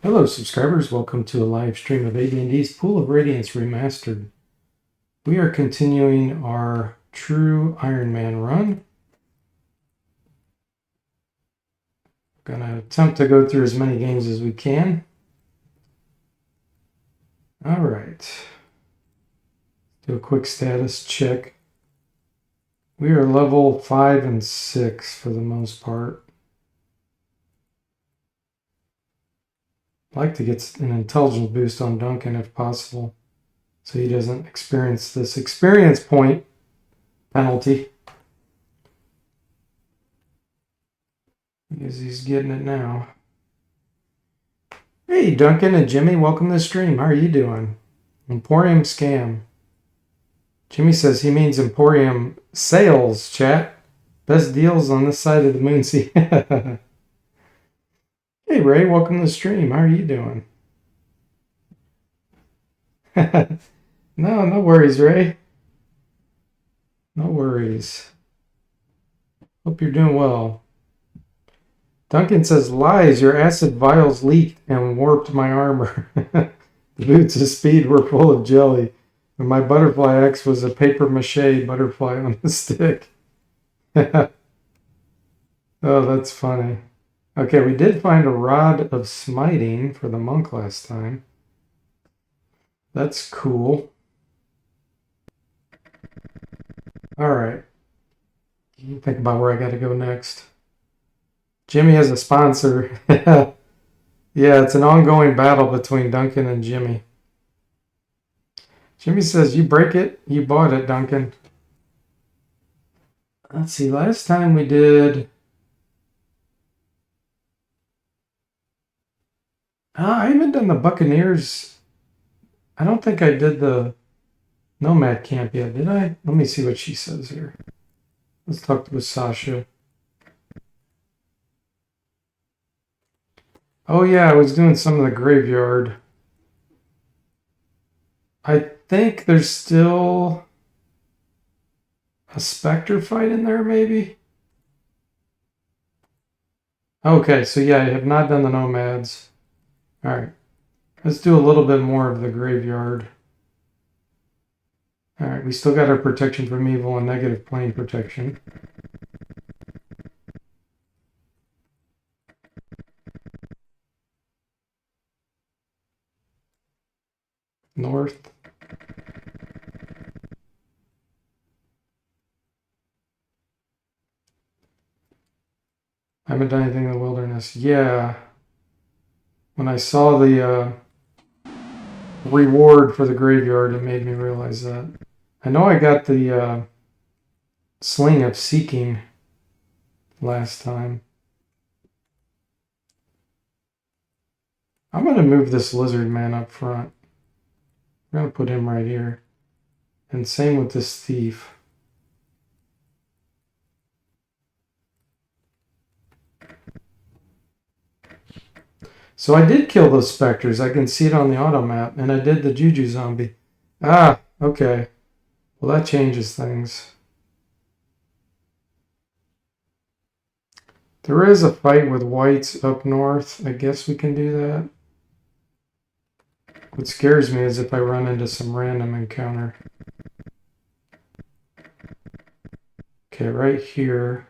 Hello subscribers, welcome to a live stream of AD&D's Pool of Radiance Remastered. We are continuing our true Iron Man run. Gonna attempt to go through as many games as we can. Alright. Do a quick status check. We are level 5 and 6 for the most part. I'd like to get an intelligence boost on Duncan if possible, so he doesn't experience this experience point penalty. Because he's getting it now. Hey Duncan and Jimmy, welcome to the stream. How are you doing? Emporium scam. Jimmy says he means Emporium sales, chat. Best deals on this side of the moon. See. Hey Ray, welcome to the stream. How are you doing? No worries, Ray. No worries. Hope you're doing well. Duncan says, lies, your acid vials leaked and warped my armor. The boots of speed were full of jelly, and my butterfly axe was a paper mache butterfly on a stick. Oh, that's funny. Okay, we did find a rod of smiting for the monk last time. That's cool. Alright. Think about where I gotta go next. Jimmy has a sponsor. Yeah, it's an ongoing battle between Duncan and Jimmy. Jimmy says, you break it, you bought it, Duncan. Let's see, last time we did... I haven't done the Buccaneers. I don't think I did the Nomad Camp yet, did I? Let me see what she says here. Let's talk with Sasha. Oh yeah, I was doing some of the graveyard. I think there's still a Spectre fight in there, maybe? Okay, so yeah, I have not done the Nomads. Alright, let's do a little bit more of the graveyard. Alright, we still got our protection from evil and negative plane protection. North. I haven't done anything in the wilderness. Yeah. When I saw the reward for the graveyard, it made me realize that. I know I got the Sling of Seeking last time. I'm going to move this lizard man up front. I'm going to put him right here. And same with this thief. So I did kill those specters. I can see it on the auto map. And I did the Juju zombie. Ah, okay. Well, that changes things. There is a fight with whites up north. I guess we can do that. What scares me is if I run into some random encounter. Okay, right here.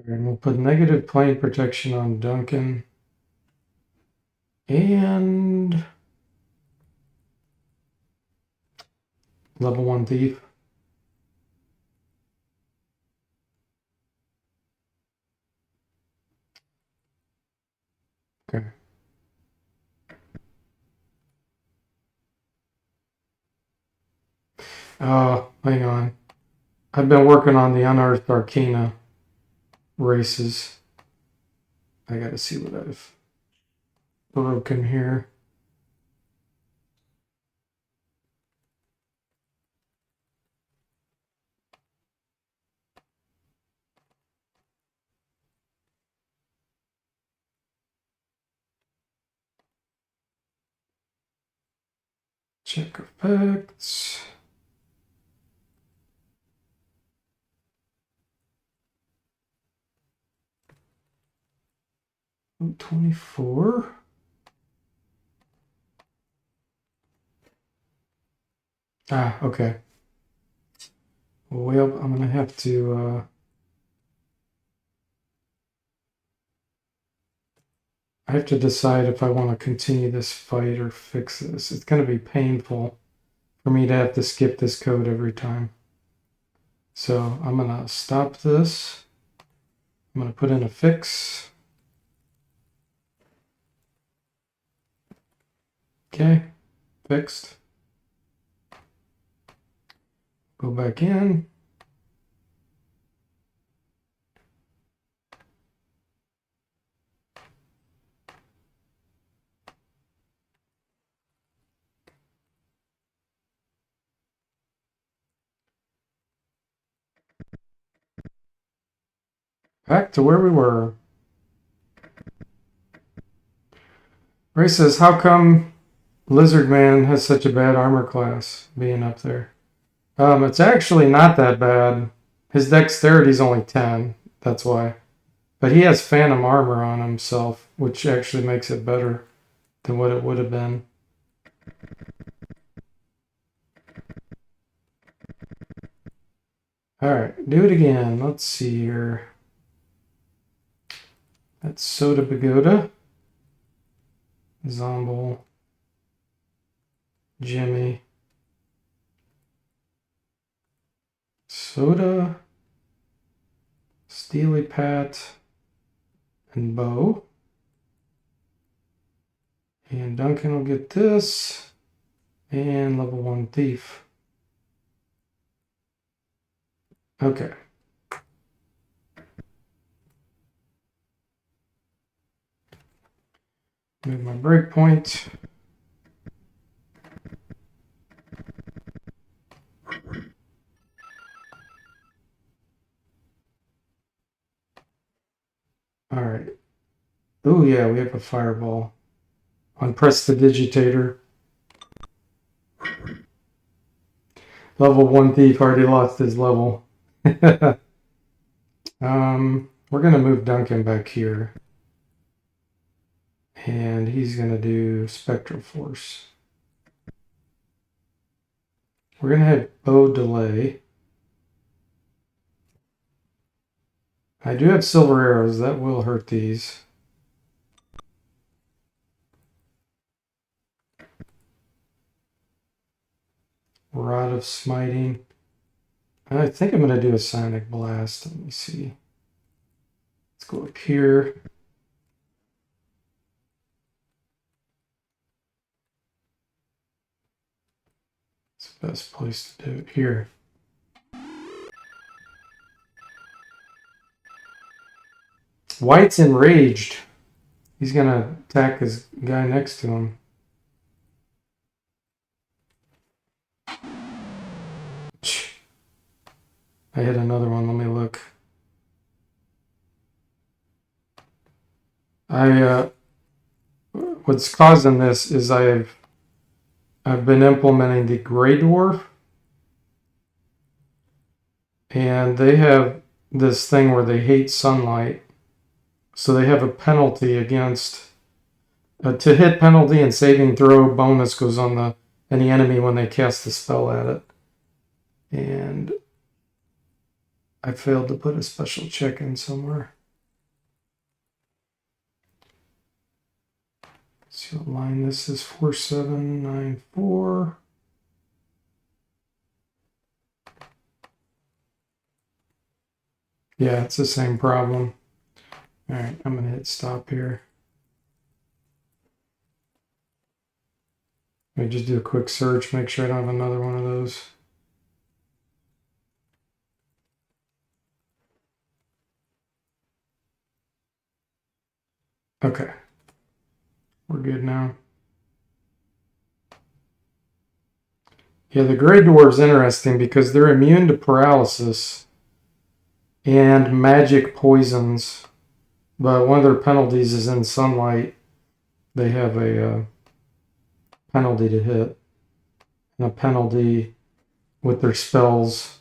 And we'll put negative plane protection on Duncan. And level 1 thief. Okay. Hang on. I've been working on the Unearthed Arcana races. I gotta see what I've broken here. Check effects. Oh, 24. Ah, okay. Well, I'm gonna have to I have to decide if I want to continue this fight or fix this. It's gonna be painful for me to have to skip this code every time. So I'm gonna stop this. I'm gonna put in a fix. Okay, fixed. Go back in. Back to where we were. Ray says, how come Lizard Man has such a bad armor class being up there? It's actually not that bad. His dexterity's only 10. That's why. But he has phantom armor on himself, which actually makes it better than what it would have been. Alright, do it again. Let's see here. That's Soda Pagoda. Zomble. Jimmy. Soda. Steely Pat. And Bo. And Duncan will get this. And level 1 Thief. Okay. Move my breakpoint. All right. Oh yeah, we have a fireball. On Prestidigitator. Level 1 Thief already lost his level. We're gonna move Duncan back here. And he's gonna do Spectral Force. We're gonna have Bow Delay. I do have silver arrows, that will hurt these. Rod of Smiting. I think I'm gonna do a Sonic Blast. Let me see. Let's go up here. It's the best place to do it here. White's enraged. He's gonna attack his guy next to him. I hit another one. Let me look. What's causing this is I've been implementing the Grey Dwarf, and they have this thing where they hate sunlight, so they have a penalty against to hit penalty and saving throw bonus goes on any enemy when they cast a spell at it, and I failed to put a special check in somewhere. Let's see what line this is. 4794. Yeah, it's the same problem. All right, I'm going to hit stop here. Let me just do a quick search, make sure I don't have another one of those. Okay. We're good now. Yeah, the Grey Dwarf's interesting because they're immune to paralysis and magic poisons, but one of their penalties is in sunlight. They have a penalty to hit. and a penalty with their spells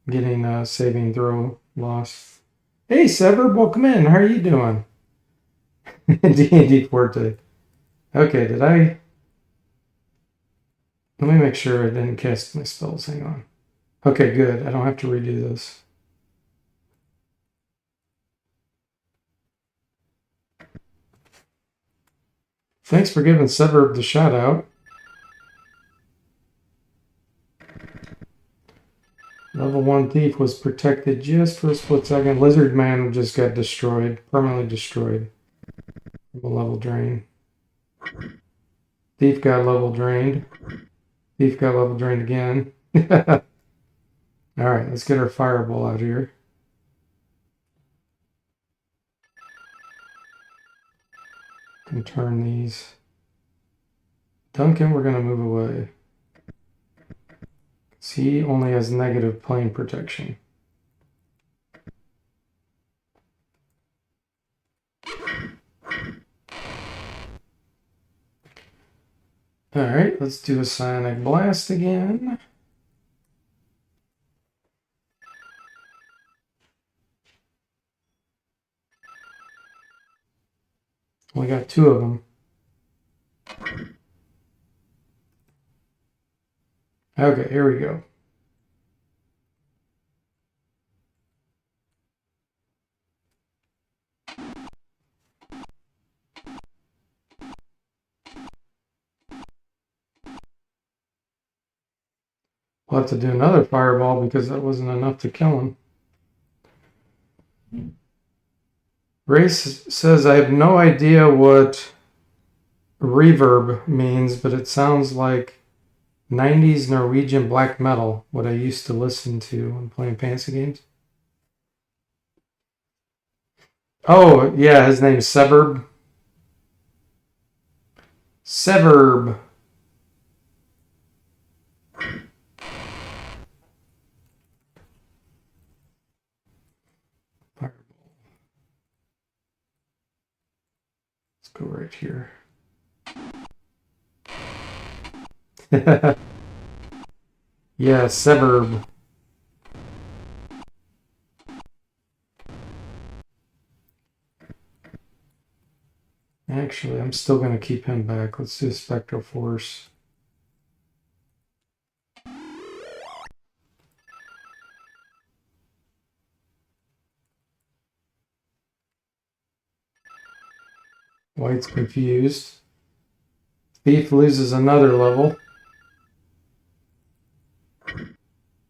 getting a saving throw loss. Hey, Sever, welcome in. How are you doing? DFortae. Okay, did I? Let me make sure I didn't cast my spells. Hang on. Okay, good. I don't have to redo this. Thanks for giving Sever the shout out. Level 1 Thief was protected just for a split second. Lizard Man just got destroyed, permanently destroyed. A level drain. Thief got level drained. Thief got level drained again. Alright, let's get our fireball out here. Can turn these. Duncan, we're going to move away. He only has negative plane protection. Alright, let's do a Psionic Blast again. We got 2 of them. Okay, here we go. We'll have to do another fireball because that wasn't enough to kill him. Race says, I have no idea what reverb means, but it sounds like 90s Norwegian black metal, what I used to listen to when playing fantasy games. Oh, yeah, his name's Severb. Severb. Fireball. Let's go right here. Yeah, Severb. Actually, I'm still going to keep him back. Let's do Spectral Force. White's confused. Thief loses another level.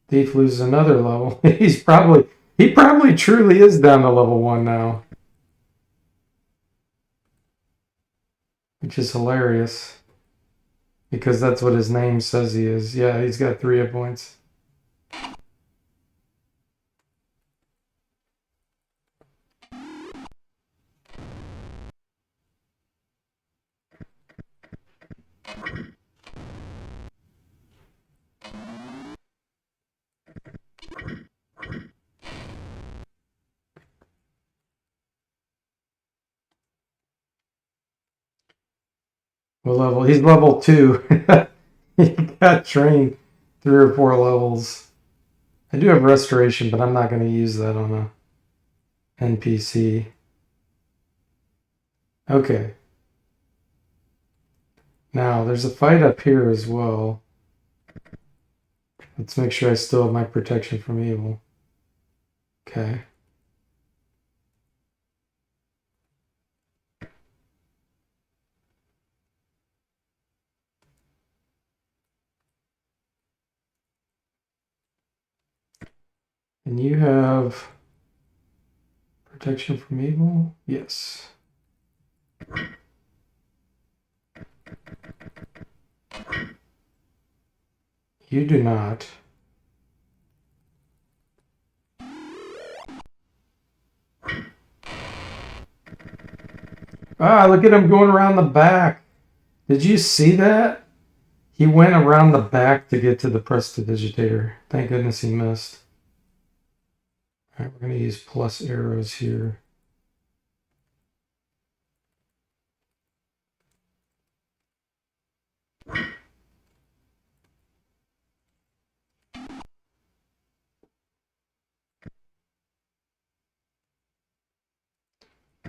Thief loses another level. He probably truly is down to level 1 now. Which is hilarious. Because that's what his name says he is. Yeah, he's got 3 hit points. What level? He's level 2. He got trained 3 or 4 levels. I do have Restoration, but I'm not going to use that on a NPC. Okay. Now, there's a fight up here as well. Let's make sure I still have my protection from evil. Okay. And you have protection from evil? Yes. You do not. Ah, look at him going around the back. Did you see that? He went around the back to get to the Prestidigitator. Thank goodness he missed. All right, we're going to use plus arrows here.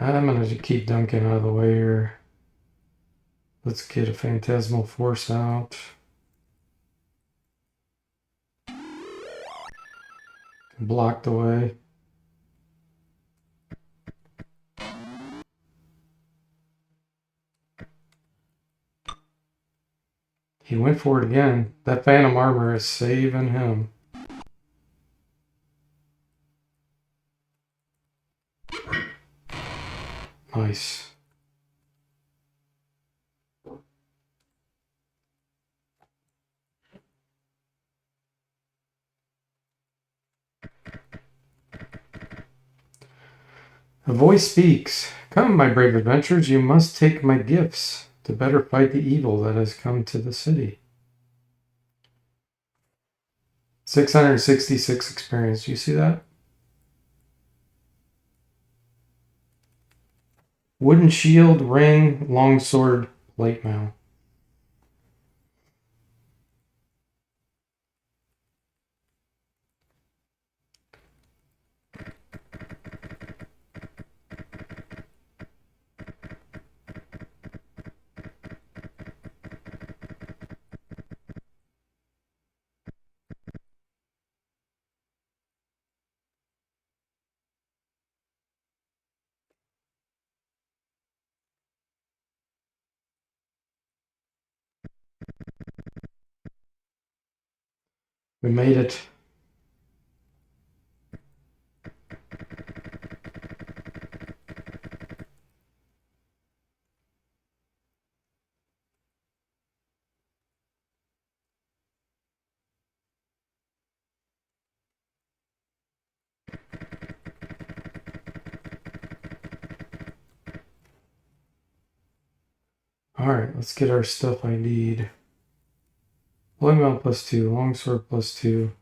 I'm gonna keep Duncan out of the way here. Let's get a Phantasmal Force out. Blocked away. He went for it again. That Phantom Armor is saving him. Nice. A voice speaks. Come, my brave adventurers, you must take my gifts to better fight the evil that has come to the city. 666 experience. You see that? Wooden shield, ring, longsword, plate mail. We made it. Alright, let's get our stuff I need. Blade mail +2, longsword +2.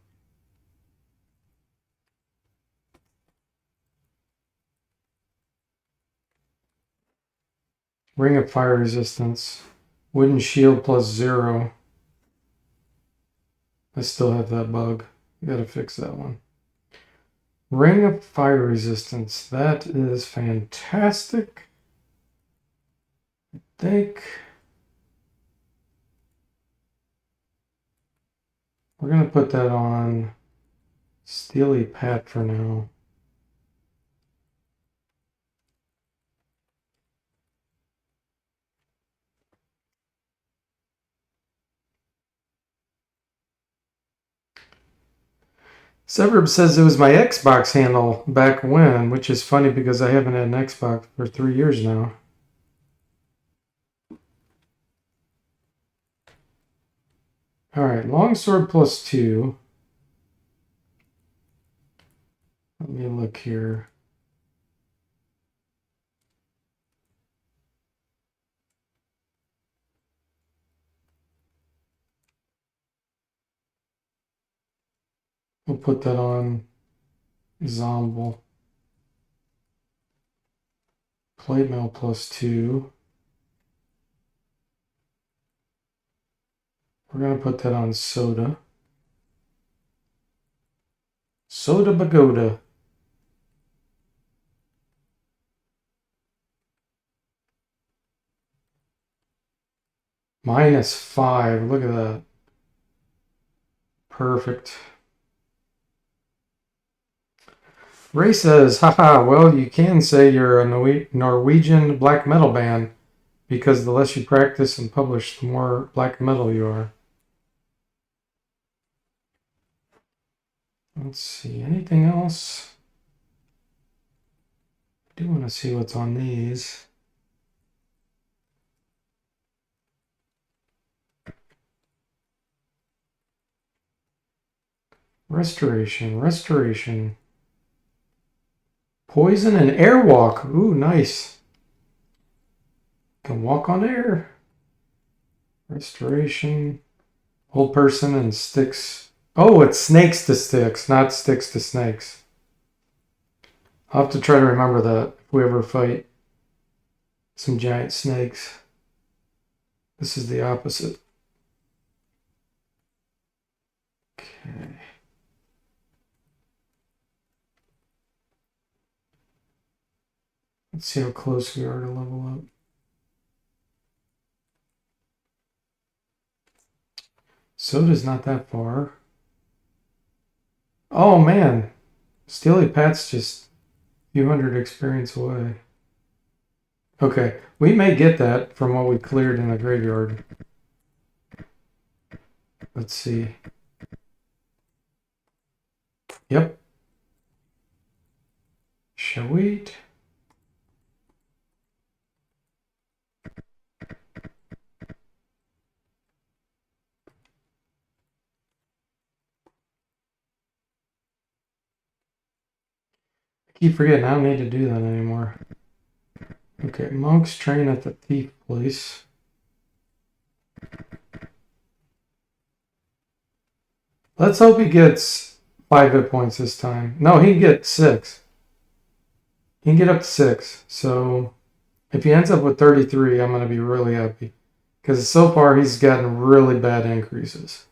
Ring of fire resistance. Wooden shield +0. I still have that bug. Gotta fix that one. Ring of fire resistance. That is fantastic. I think we're gonna put that on Steely Pat for now. Severb says it was my Xbox handle back when, which is funny because I haven't had an Xbox for 3 years now. Alright, longsword +2. Let me look here. We'll put that on Zomble. Plate mail +2. We're going to put that on Soda. Soda Bagoda. -5. Look at that. Perfect. Ray says, haha, well, you can say you're a Norwegian black metal band because the less you practice and publish, the more black metal you are. Let's see, anything else? I do want to see what's on these. Restoration. Poison and airwalk. Ooh, nice. Can walk on air. Restoration. Hold person and sticks. Oh, it's snakes to sticks, not sticks to snakes. I'll have to try to remember that if we ever fight some giant snakes. This is the opposite. Okay. Let's see how close we are to level up. Soda's not that far. Oh man, Steely Pat's just a few hundred experience away. Okay, we may get that from what we cleared in the graveyard. Let's see. Yep. Shall we? I keep forgetting I don't need to do that anymore. Okay, monks train at the thief place. Let's hope he gets 5 hit points this time. No, he can get 6. He can get up to 6. So if he ends up with 33, I'm going to be really happy. Because so far he's gotten really bad increases.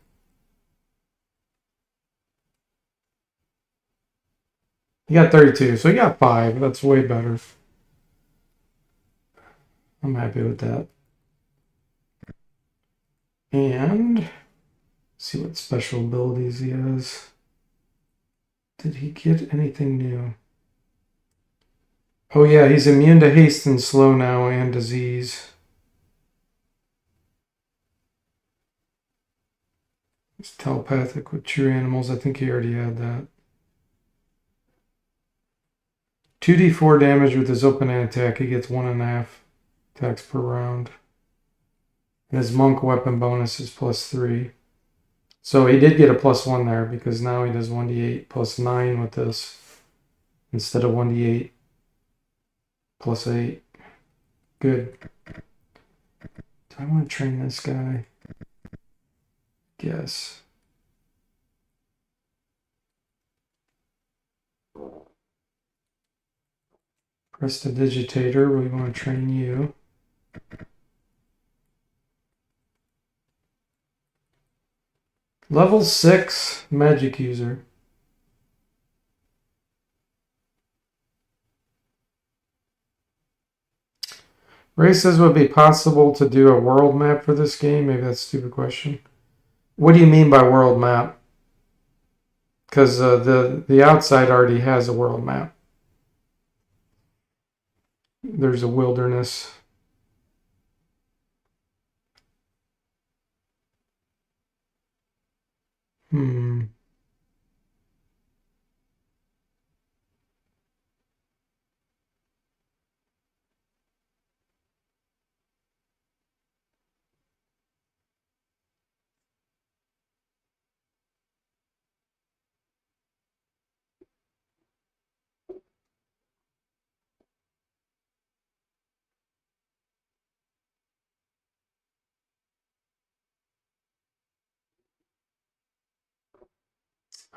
He got 32, so he got 5. That's way better. I'm happy with that. And see what special abilities he has. Did he get anything new? Oh yeah, he's immune to haste and slow now and disease. He's telepathic with true animals. I think he already had that. 2d4 damage with his open hand attack. He gets 1.5 attacks per round. And his monk weapon bonus is +3. So he did get a +1 there because now he does 1d8 +9 with this instead of 1d8 +8. Good. Do I want to train this guy? Guess. Prestidigitator, we want to train you. Level 6 magic user. Ray says would it be possible to do a world map for this game? Maybe that's a stupid question. What do you mean by world map? Because the outside already has a world map. There's a wilderness.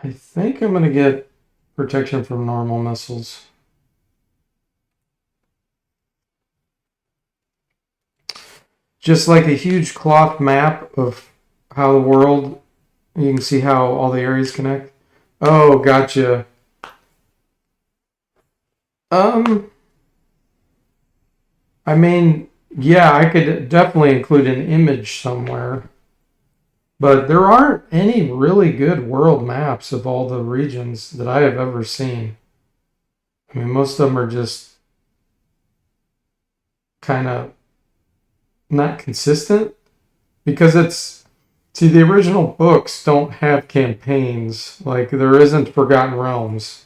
I think I'm going to get protection from normal missiles. Just like a huge cloth map of how the world, you can see how all the areas connect. Oh, gotcha. I mean, yeah, I could definitely include an image somewhere. But there aren't any really good world maps of all the regions that I have ever seen. I mean, most of them are just kind of not consistent because see, the original books don't have campaigns. Like, there isn't Forgotten Realms.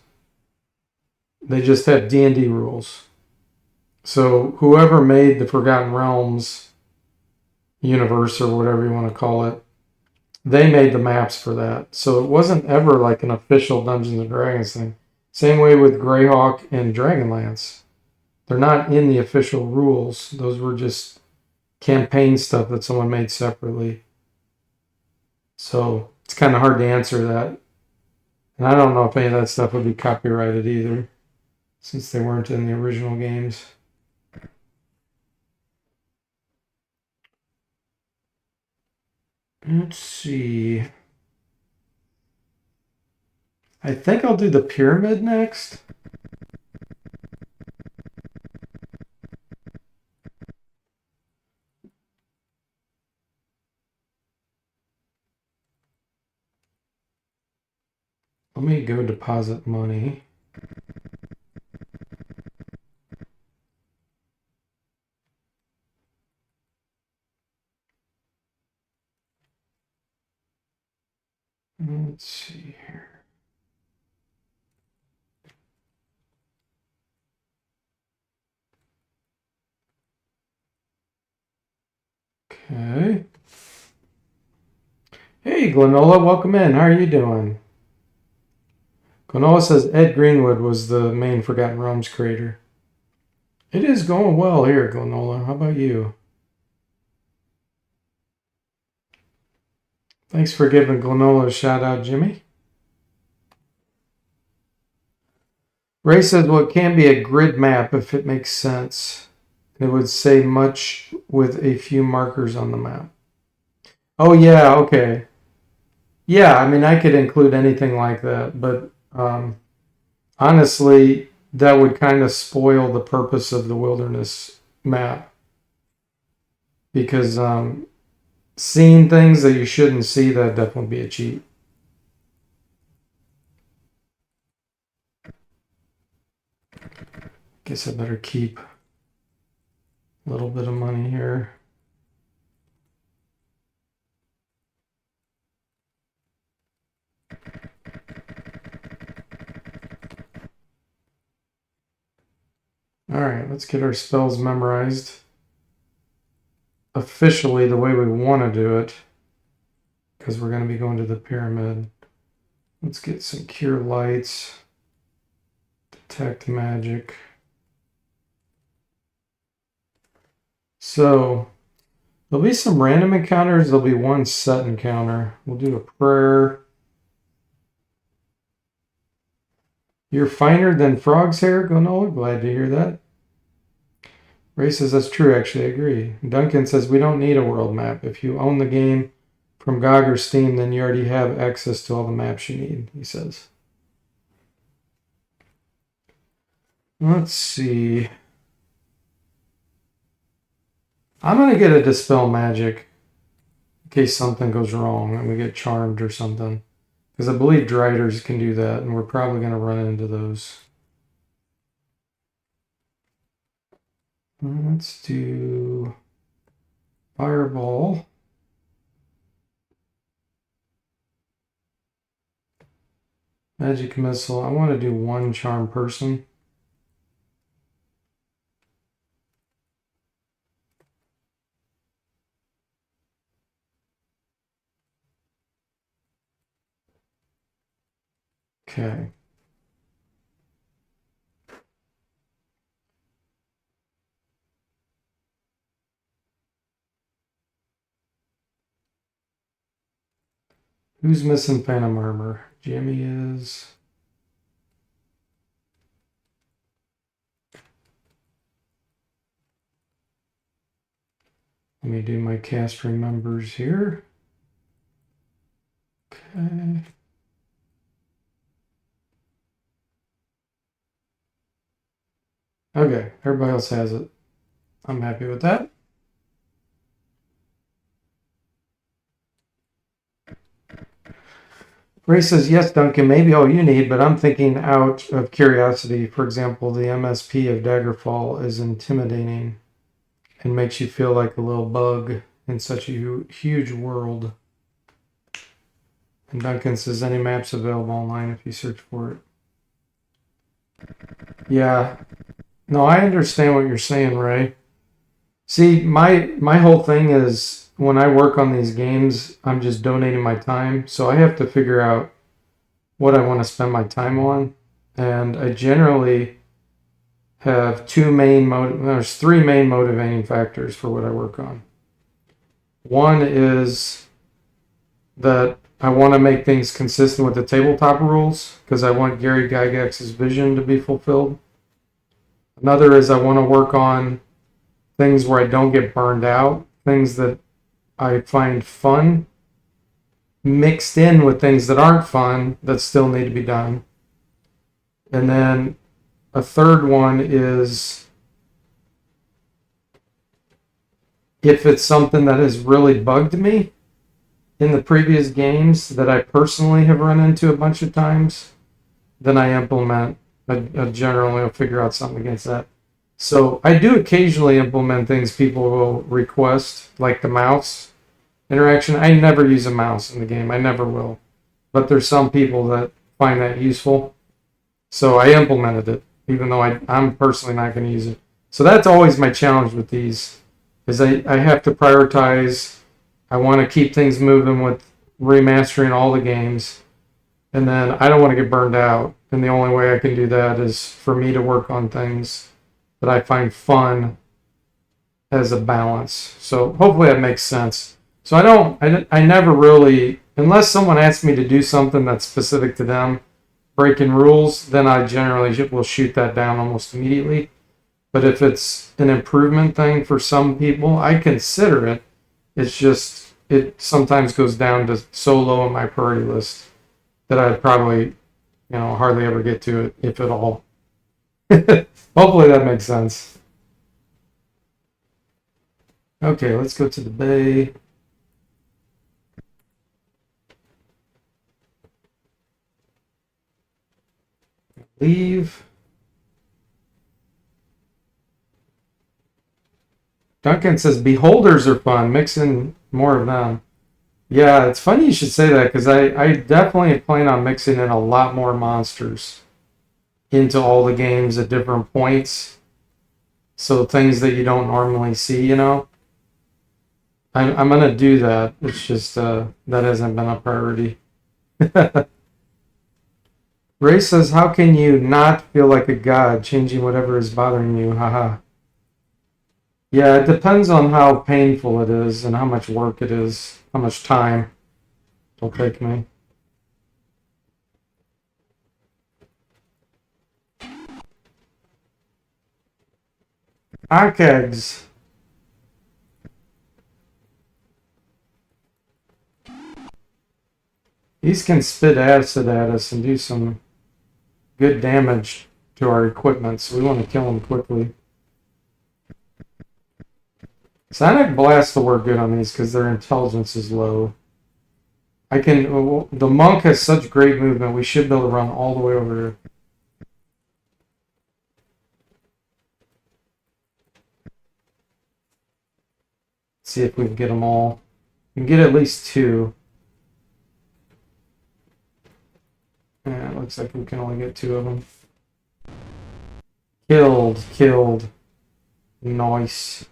They just have D&D rules. So whoever made the Forgotten Realms universe or whatever you want to call it, they made the maps for that. So it wasn't ever like an official Dungeons and Dragons thing. Same way with Greyhawk and Dragonlance. They're not in the official rules. Those were just campaign stuff that someone made separately. So it's kind of hard to answer that. And I don't know if any of that stuff would be copyrighted either, since they weren't in the original games. Let's see. I think I'll do the pyramid next. Let me go deposit money. Let's see here. Okay. Hey, Glenola, welcome in. How are you doing? Glenola says Ed Greenwood was the main Forgotten Realms creator. It is going well here, Glenola. How about you? Thanks for giving Glenola a shout out, Jimmy. Ray says, well, it can be a grid map if it makes sense. It would say much with a few markers on the map. Oh, yeah, okay. Yeah, I mean, I could include anything like that, but honestly, that would kind of spoil the purpose of the wilderness map. Because seeing things that you shouldn't see, that'd definitely be a cheat. Guess I better keep a little bit of money here. All right, let's get our spells memorized officially the way we want to do it, because we're going to be going to the pyramid. Let's get some cure lights, detect magic. So there'll be some random encounters. There'll be one set encounter. We'll do a prayer. You're finer than frog's hair, Gonola. Glad to hear that. Ray says that's true, actually, I agree. Duncan says we don't need a world map. If you own the game from GOG or Steam, then you already have access to all the maps you need, he says. Let's see. I'm going to get a Dispel Magic in case something goes wrong and we get charmed or something. Because I believe Driders can do that, and we're probably going to run into those. Let's do Fireball. Magic Missile. I want to do one Charm Person. Okay. Who's missing Phantom Armor? Jimmy is. Let me do my cast remembers here. Okay. Okay, everybody else has it. I'm happy with that. Ray says, yes, Duncan, maybe all you need, but I'm thinking out of curiosity. For example, the MSP of Daggerfall is intimidating and makes you feel like a little bug in such a huge world. And Duncan says, any maps available online if you search for it. Yeah. No, I understand what you're saying, Ray. See, my whole thing is when I work on these games, I'm just donating my time. So I have to figure out what I want to spend my time on. And I generally have there's three main motivating factors for what I work on. One is that I want to make things consistent with the tabletop rules because I want Gary Gygax's vision to be fulfilled. Another is I want to work on things where I don't get burned out, things that I find fun, mixed in with things that aren't fun that still need to be done. And then a third one is if it's something that has really bugged me, in the previous games that I personally have run into a bunch of times, then I implement. I generally will figure out something against that. So I do occasionally implement things people will request, like the mouse interaction. I never use a mouse in the game. I never will. But there's some people that find that useful. So I implemented it, even though I'm personally not going to use it. So that's always my challenge with these, is I have to prioritize. I want to keep things moving with remastering all the games. And then I don't want to get burned out. And the only way I can do that is for me to work on things that I find fun as a balance. So hopefully that makes sense. So I never really, unless someone asks me to do something that's specific to them, breaking rules, then I generally will shoot that down almost immediately. But if it's an improvement thing for some people, I consider it. It's just, it sometimes goes down to so low on my priority list that I'd probably, hardly ever get to it, if at all. Hopefully that makes sense. Okay, let's go to the bay. Leave. Duncan says beholders are fun. Mix in more of them. Yeah, it's funny you should say that, because I definitely plan on mixing in a lot more monsters into all the games at different points. So things that you don't normally see, I'm going to do that. It's just that hasn't been a priority. Ray says, how can you not feel like a god changing whatever is bothering you? Haha. Yeah, it depends on how painful it is and how much work it is, how much time it'll take me. Arkegs. These can spit acid at us and do some good damage to our equipment, so we want to kill them quickly. Sonic Blast will work good on these because their intelligence is low. The monk has such great movement, we should be able to run all the way over here. See if we can get them all. We can get at least 2. Yeah, it looks like we can only get 2 of them. Killed. Nice.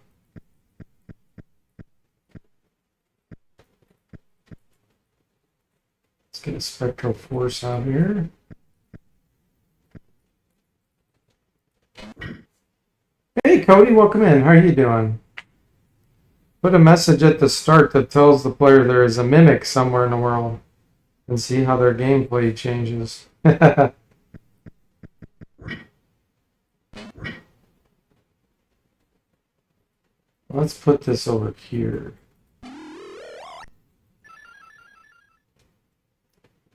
Let's get a Spectral Force out here. Hey Cody, welcome in. How are you doing? Put a message at the start that tells the player there is a mimic somewhere in the world, and see how their gameplay changes. Let's put this over here.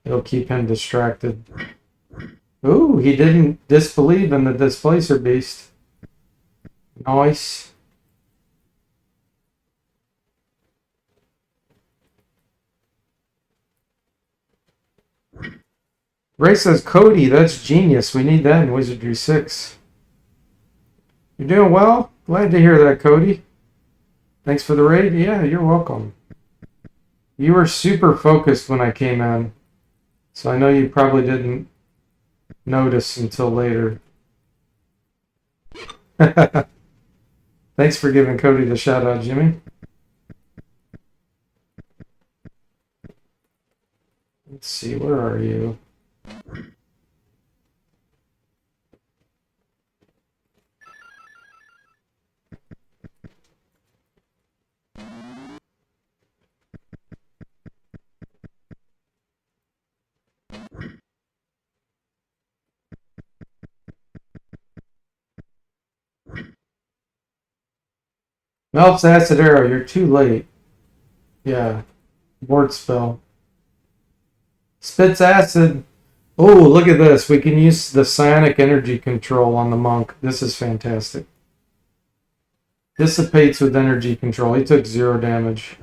It'll keep him distracted. Ooh, he didn't disbelieve in the Displacer Beast. Nice. Ray says, Cody, that's genius. We need that in Wizardry 6. You're doing well? Glad to hear that, Cody. Thanks for the raid. Yeah, you're welcome. You were super focused when I came in, so I know you probably didn't notice until later. Thanks for giving Cody the shout out, Jimmy. Let's see, where are you? Melts Acid Arrow, you're too late. Yeah, ward spell. Spits acid. Oh, look at this. We can use the psionic energy control on the monk. This is fantastic. Dissipates with energy control. He took 0 damage.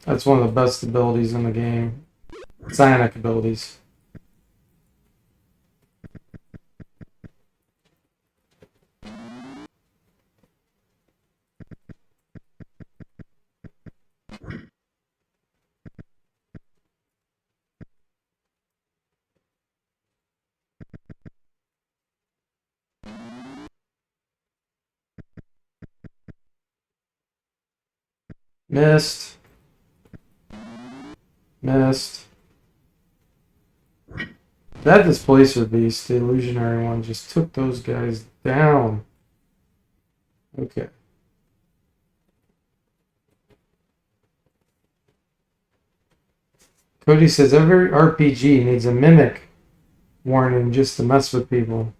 That's one of the best abilities in the game. Psionic abilities. Missed. Missed. That Displacer Beast, the illusionary one, just took those guys down. Okay. Cody says every RPG needs a mimic warning just to mess with people.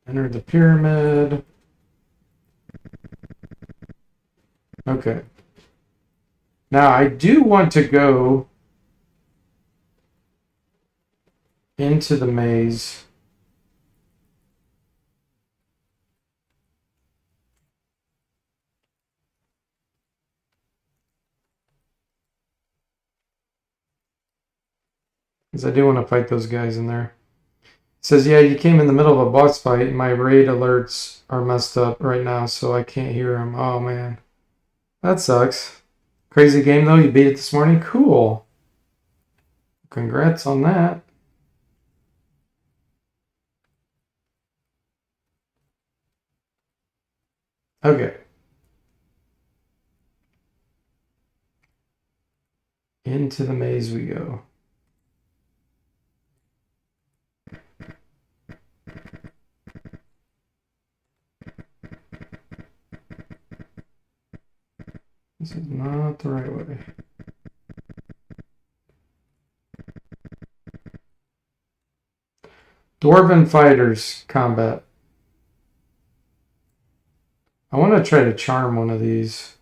Enter the pyramid. Okay. Now I do want to go into the maze. Because I do want to fight those guys in there. It says, yeah, you came in the middle of a boss fight. My raid alerts are messed up right now, so I can't hear them. Oh, man. That sucks. Crazy game, though. You beat it this morning? Cool. Congrats on that. Okay. Into the maze we go. This is not the right way. Dwarven Fighters Combat. I want to try to charm one of these.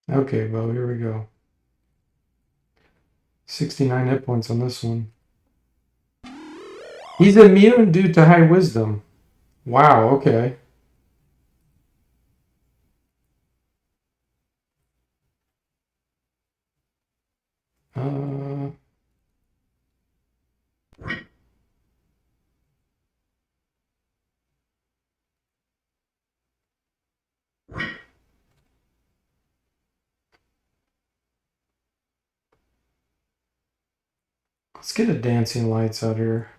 Okay, well, here we go. 69 hit points on this one. He's immune due to high wisdom. Wow, okay. Let's get a dancing lights out here.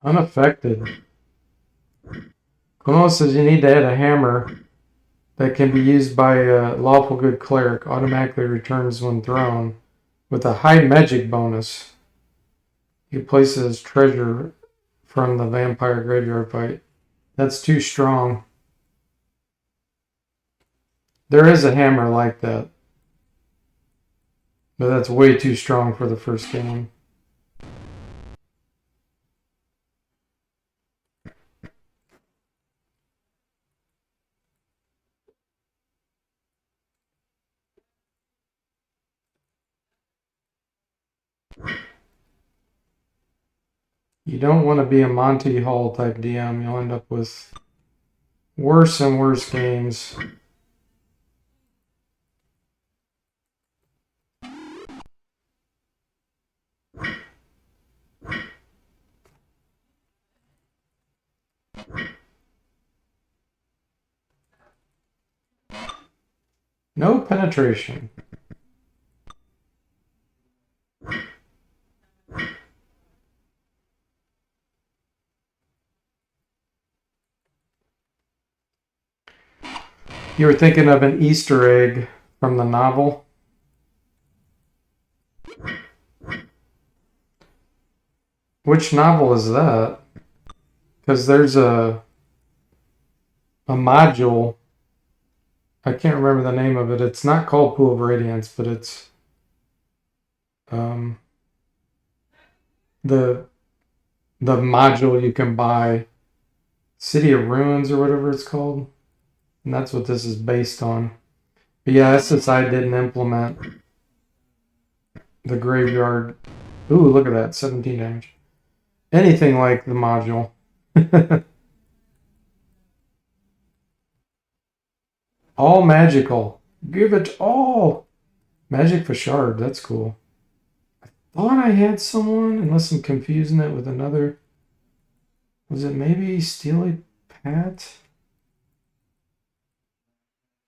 Unaffected. Kono says you need to add a hammer that can be used by a lawful good cleric. Automatically returns when thrown with a high magic bonus. He places treasure from the vampire graveyard fight. That's too strong. There is a hammer like that, but that's way too strong for the first game. You don't want to be a Monty Hall type DM. You'll end up with worse and worse games. No penetration. You were thinking of an Easter egg from the novel? Which novel is that? Because there's a module. I can't remember the name of it. It's not called Pool of Radiance, but it's the module you can buy, City of Ruins or whatever it's called, and that's what this is based on. But yeah, SSI didn't implement the graveyard. Ooh, look at that, 17 damage. Anything like the module. All magical. Give it all. Magic Fashard, that's cool. I thought I had someone, unless I'm confusing it with another. Was it maybe Steely Pat?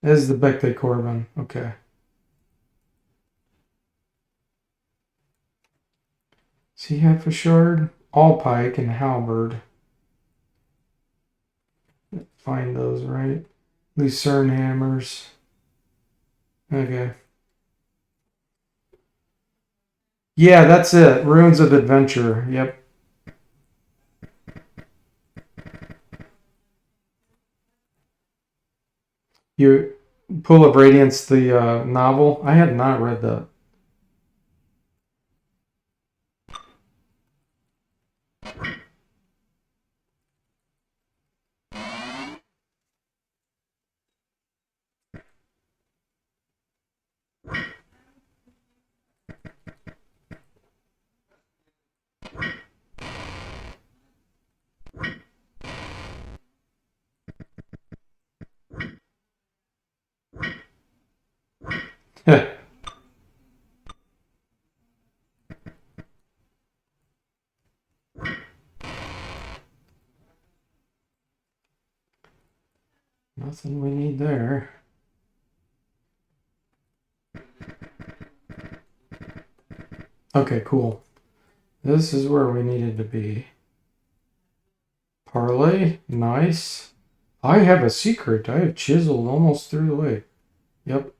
That is the Beckley Corbin. Okay. Does he have Fashard? All Pike and Halberd. Find those, right? Lucerne Hammers. Okay. Yeah, that's it. Ruins of Adventure. Yep. You Pool of Radiance, the novel. I had not read that. Nothing we need there. Okay, cool. This is where we needed to be. Parlay, nice. I have a secret. I have chiseled almost through the way. Yep.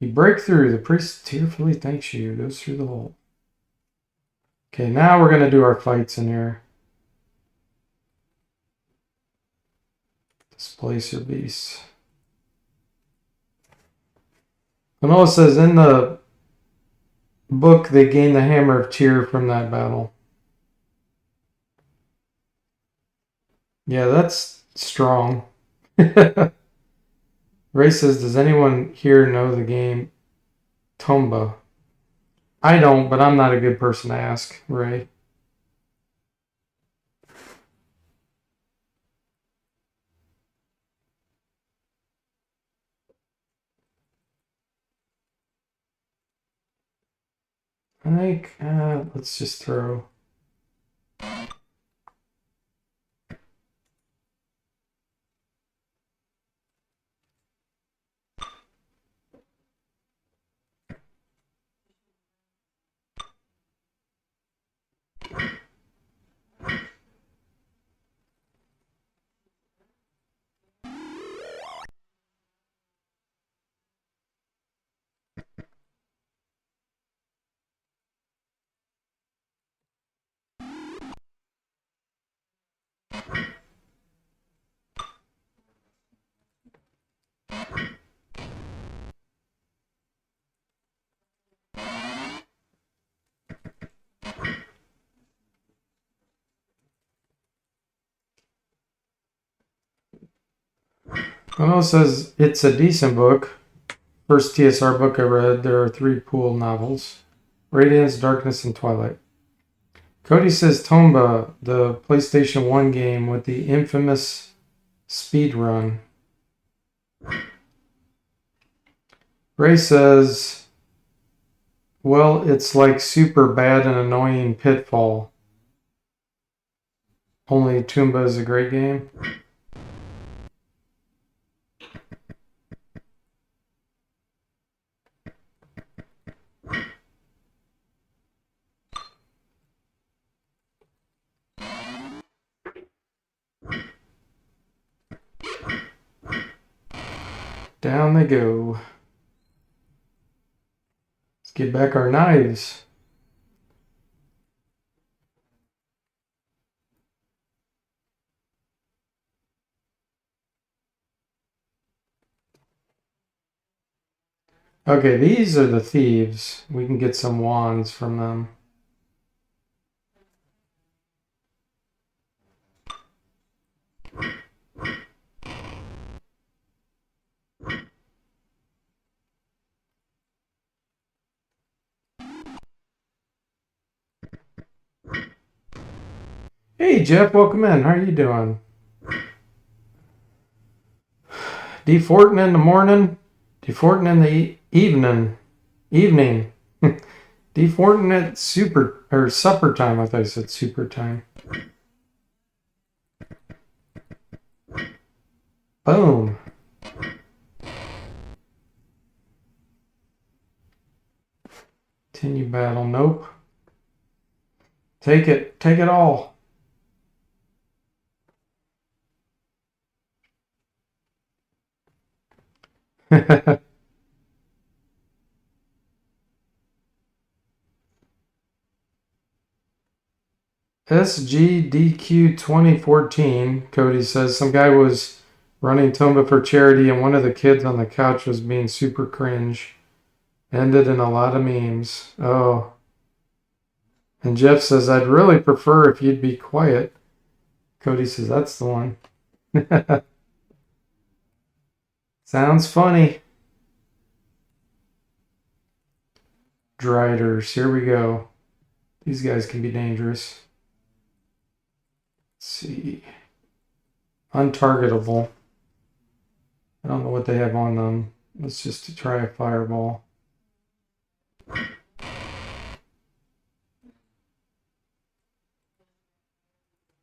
You break through. The priest tearfully thanks you. Goes through the hole. Okay, now we're going to do our fights in here. Displacer beasts. Manoa says in the book they gain the Hammer of Cheer from that battle. Yeah, that's strong. Ray says, does anyone here know the game Tomba? I don't, but I'm not a good person to ask, Ray. I think, let's just throw. Manoa says it's a decent book. First TSR book I read. There are 3 pool novels. Radiance, Darkness, and Twilight. Cody says Tomba, the PlayStation 1 game with the infamous speed run. Ray says, well, it's like super bad and annoying Pitfall. Only Tomba is a great game. Down they go. Let's get back our knives. Okay, these are the thieves. We can get some wands from them. Hey, Jeff, welcome in. How are you doing? DFortae in the morning, DFortae in the evening. DFortae at supper time. I thought I said super time. Boom. Continue battle. Nope. Take it. Take it all. SGDQ 2014, Cody says, some guy was running Tomba for charity and one of the kids on the couch was being super cringe. Ended in a lot of memes. Oh. And Jeff says, I'd really prefer if you'd be quiet. Cody says, that's the one. Sounds funny. Driders, here we go. These guys can be dangerous. Let's see. Untargetable. I don't know what they have on them. Let's just try a fireball.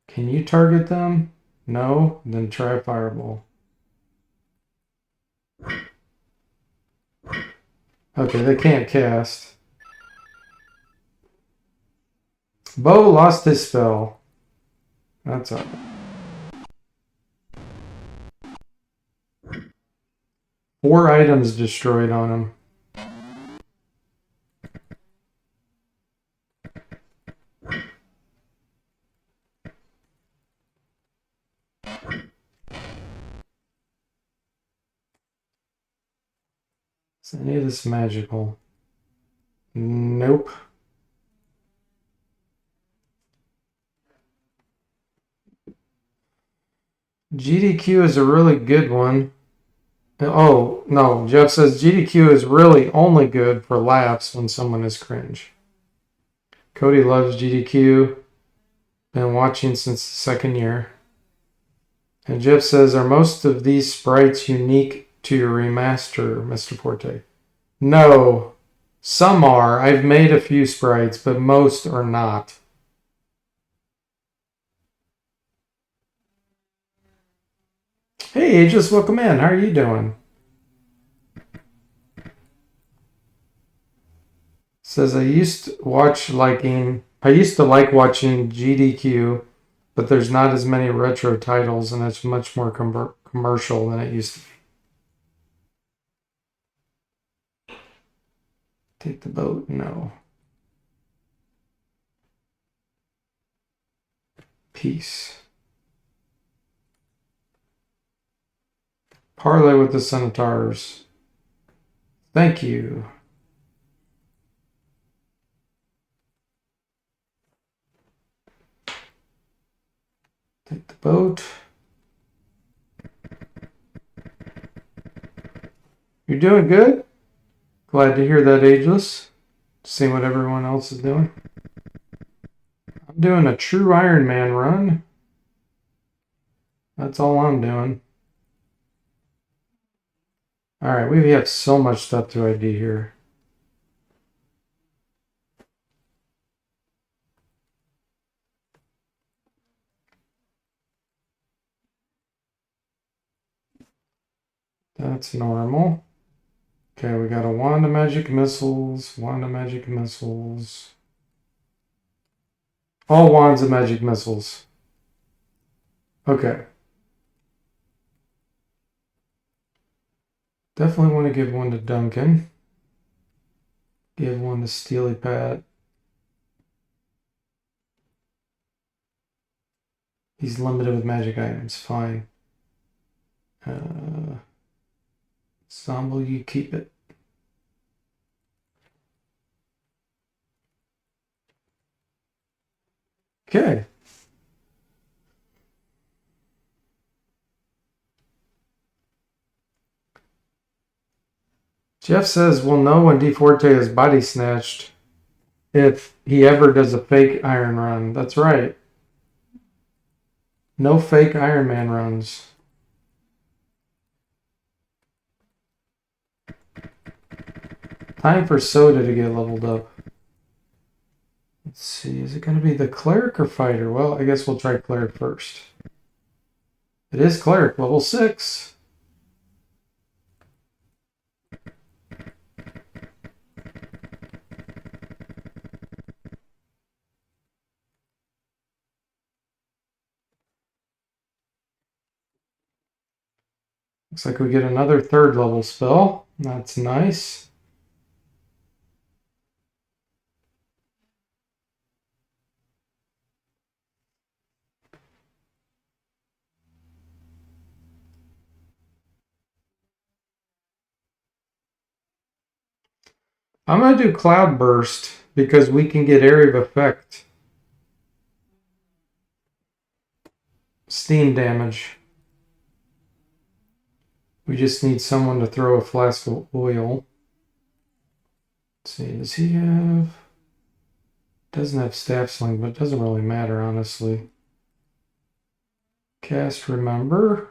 Can you target them? No? Then try a fireball. Okay, they can't cast. Bo lost his spell. That's all right. 4 items destroyed on him. Is any of this magical? Nope. GDQ is a really good one. Oh, no. Jeff says GDQ is really only good for laughs when someone is cringe. Cody loves GDQ. Been watching since the second year. And Jeff says, are most of these sprites unique to your remaster, Mr. Forte? No. Some are. I've made a few sprites, but most are not. Hey, Aegis, welcome in. How are you doing? Says I used to like watching GDQ, but there's not as many retro titles and it's much more commercial than it used to be. Take the boat? No. Peace. Parlay with the Centaurs. Thank you. Take the boat. You're doing good? Glad to hear that, Ageless. Seeing what everyone else is doing. I'm doing a true Iron Man run. That's all I'm doing. Alright, we have so much stuff to ID here. That's normal. Okay, we got a wand of magic missiles, wand of magic missiles. All wands of magic missiles. Okay. Definitely want to give one to Duncan. Give one to Steely Pat. He's limited with magic items. Fine. Zombo, you keep it. Okay. Jeff says we'll know when DFortae is body snatched if he ever does a fake Iron run. That's right. No fake Iron Man runs. Time for Soda to get leveled up. Let's see, is it going to be the Cleric or Fighter? Well, I guess we'll try Cleric first. It is Cleric, level 6. Looks like we get another 3rd level spell. That's nice. I'm going to do Cloud Burst because we can get Area of Effect. Steam damage. We just need someone to throw a flask of oil. Let's see, does he have... Doesn't have Staff Sling, but it doesn't really matter, honestly. Cast Remember.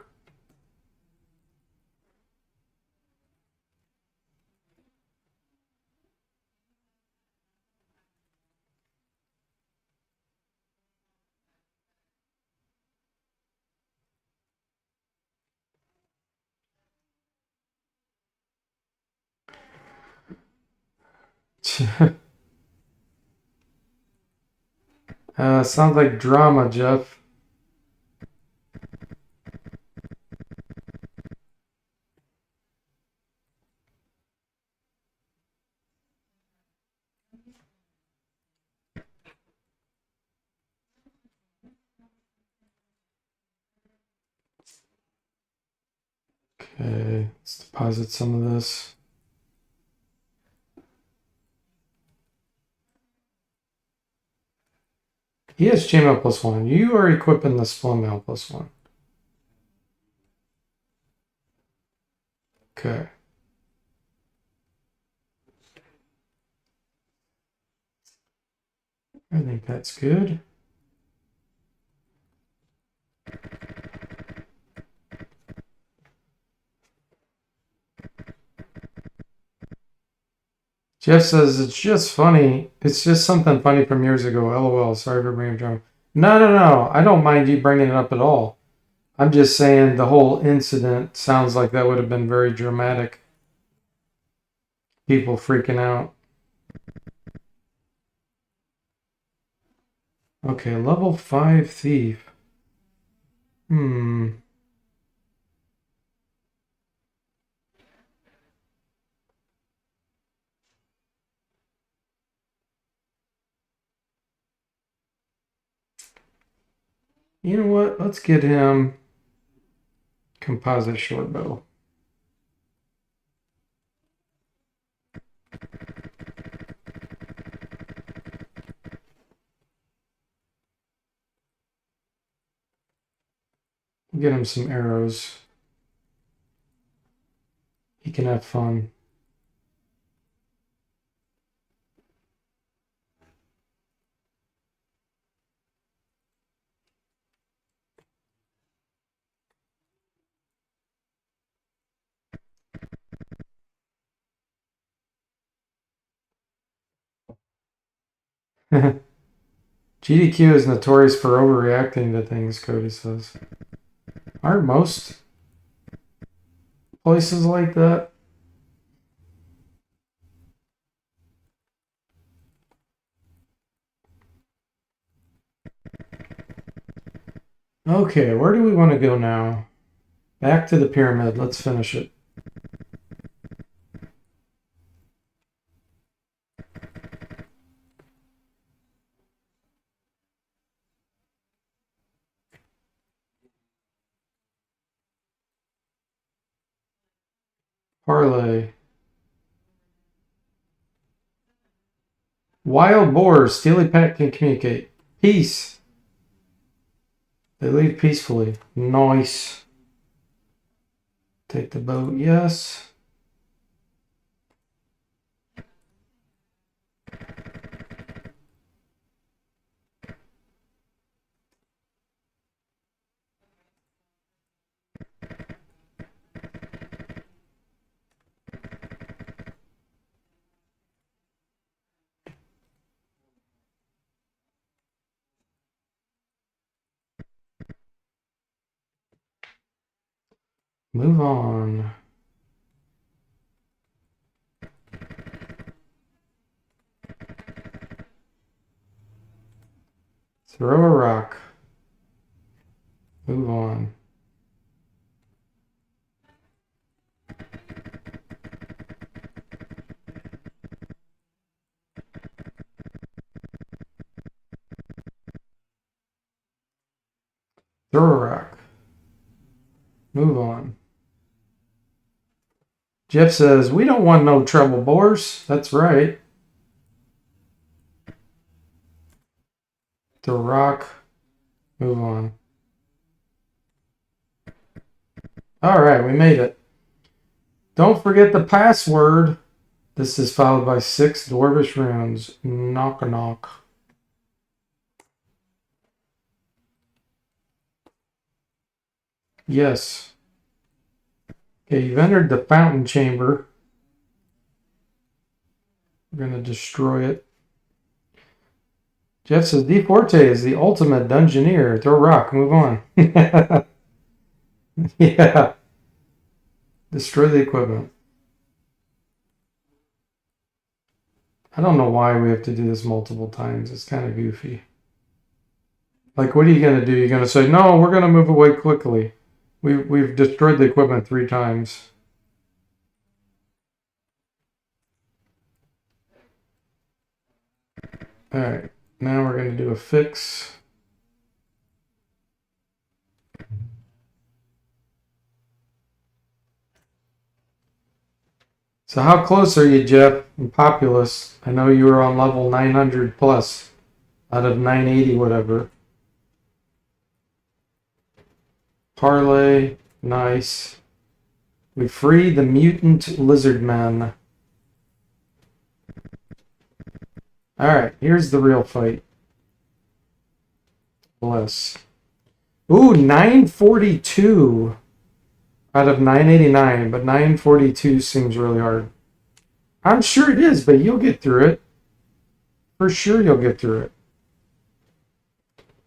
Sounds like drama, Jeff. Okay, let's deposit some of this. He has Chainmail +1. You are equipping the Splunmail +1. Okay. I think that's good. Jeff says it's just funny. It's just something funny from years ago. LOL. Sorry for bringing drama. No. I don't mind you bringing it up at all. I'm just saying the whole incident sounds like that would have been very dramatic. People freaking out. Okay, level 5 thief. You know what? Let's get him composite short bow. Get him some arrows. He can have fun. GDQ is notorious for overreacting to things, Cody says. Aren't most places like that? Okay, where do we want to go now? Back to the pyramid. Let's finish it. Parlay. Wild boars. Steely Pat can communicate. Peace. They leave peacefully. Nice. Take the boat, yes. Move on. Throw a rock. Move on. Throw a rock. Move on. Jeff says, we don't want no trouble, boars. That's right. Throw a rock. Move on. All right, we made it. Don't forget the password. This is followed by 6 dwarvish runes. Knock a knock. Yes. Okay, you've entered the fountain chamber. We're going to destroy it. Jeff says, DFortae is the ultimate dungeoneer. Throw a rock. Move on. Yeah. Destroy the equipment. I don't know why we have to do this multiple times. It's kind of goofy. Like, what are you going to do? You're going to say, no, we're going to move away quickly. We've destroyed the equipment 3 times. All right. Now we're going to do a fix. So how close are you, Jeff, in Populous? I know you were on level 900 plus out of 980, whatever. Parlay, nice. We free the mutant lizard man. Alright, here's the real fight. Bless. Ooh, 942 out of 989, but 942 seems really hard. I'm sure it is, but you'll get through it. For sure you'll get through it.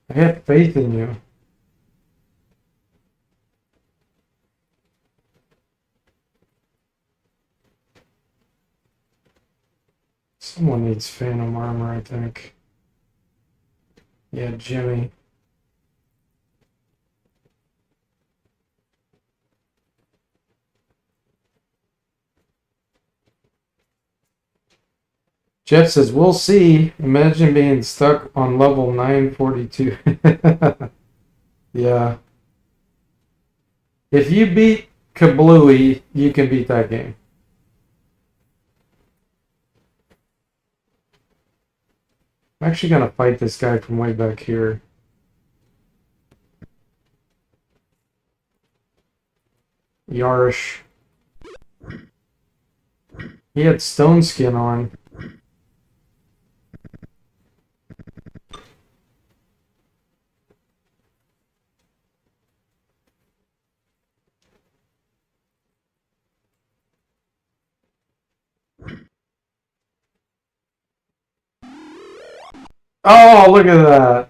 I have faith in you. Someone needs phantom armor, I think. Yeah, Jimmy. Jeff says, we'll see. Imagine being stuck on level 942. Yeah. If you beat Kablooey, you can beat that game. I'm actually going to fight this guy from way back here. Yarish. He had stone skin on. Oh, look at that.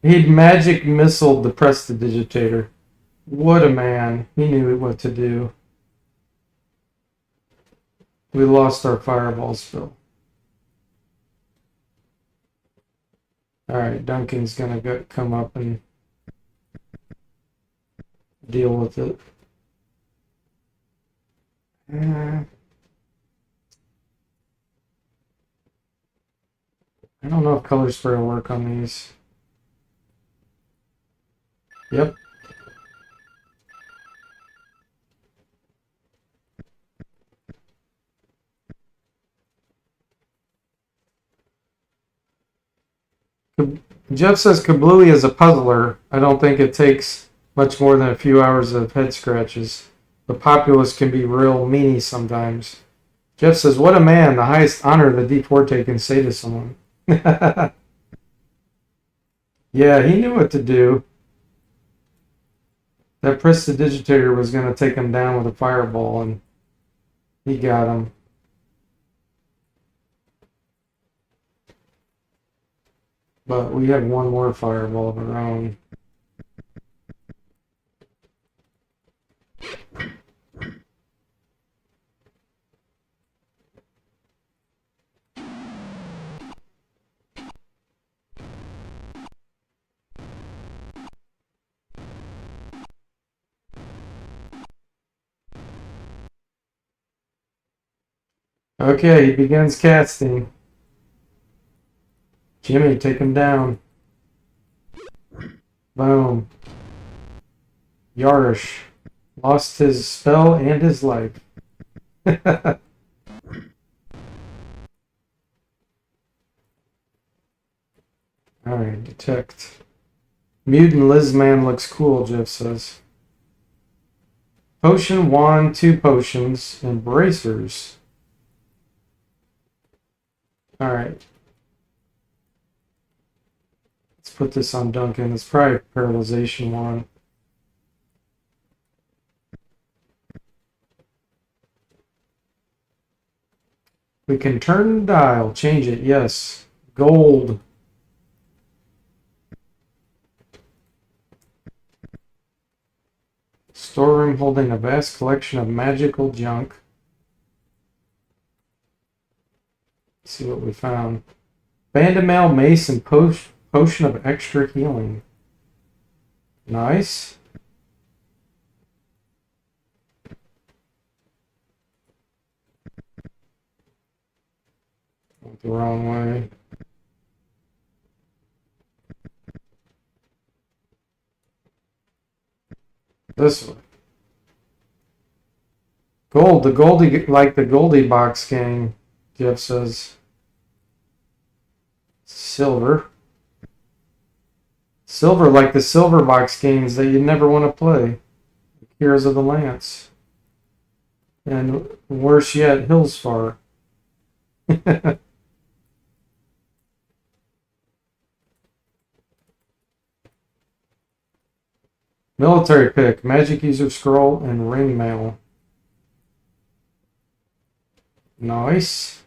He'd magic missile the prestidigitator. What a man. He knew what to do. We lost our fireball spill. Alright, Duncan's gonna come up and deal with it. I don't know if color spray will work on these. Yep. Jeff says Kablooey is a puzzler. I don't think it takes much more than a few hours of head scratches. The populace can be real meanie sometimes. Jeff says, what a man, the highest honor that DFortae can say to someone. Yeah, he knew what to do. That prestidigitator was going to take him down with a fireball, and he got him. But we have one more fireball of our own. Okay, he begins casting. Jimmy, take him down. Boom. Yarish lost his spell and his life. Alright, detect. Mutant Lizman looks cool, Jeff says. Potion, wand, 2 potions, and bracers. Alright. Let's put this on Duncan. It's probably a paralyzation wand. We can turn the dial. Change it. Yes. Gold. Storeroom holding a vast collection of magical junk. Let's see what we found. Banded mail, mace, and potion of extra healing. Nice. Went the wrong way. This way. Gold, the Goldie, like the Goldie box game, Jeff says. Silver. Silver, like the silver box games that you never want to play. Heroes of the Lance. And worse yet, Hillsfar. Military pick, magic user scroll, and ring mail. Nice.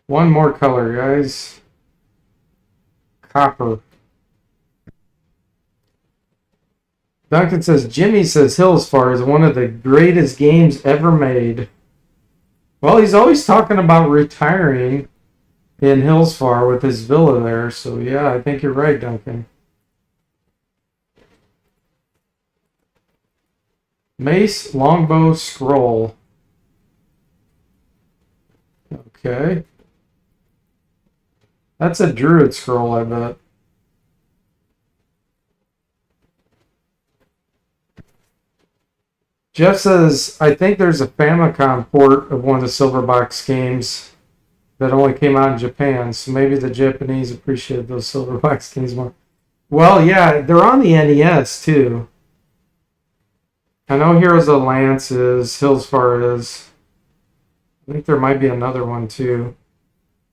One more color, guys. Copper. Duncan says, Jimmy says Hillsfar is one of the greatest games ever made. Well, he's always talking about retiring in Hillsfar with his villa there, so yeah, I think you're right, Duncan. Mace, longbow, scroll. Okay. That's a druid scroll, I bet. Jeff says, I think there's a Famicom port of one of the Silverbox games that only came out in Japan, so maybe the Japanese appreciate those Silverbox games more. Well, yeah, they're on the NES, too. I know Heroes of the Lance is, Hillsfar is. I think there might be another one, too.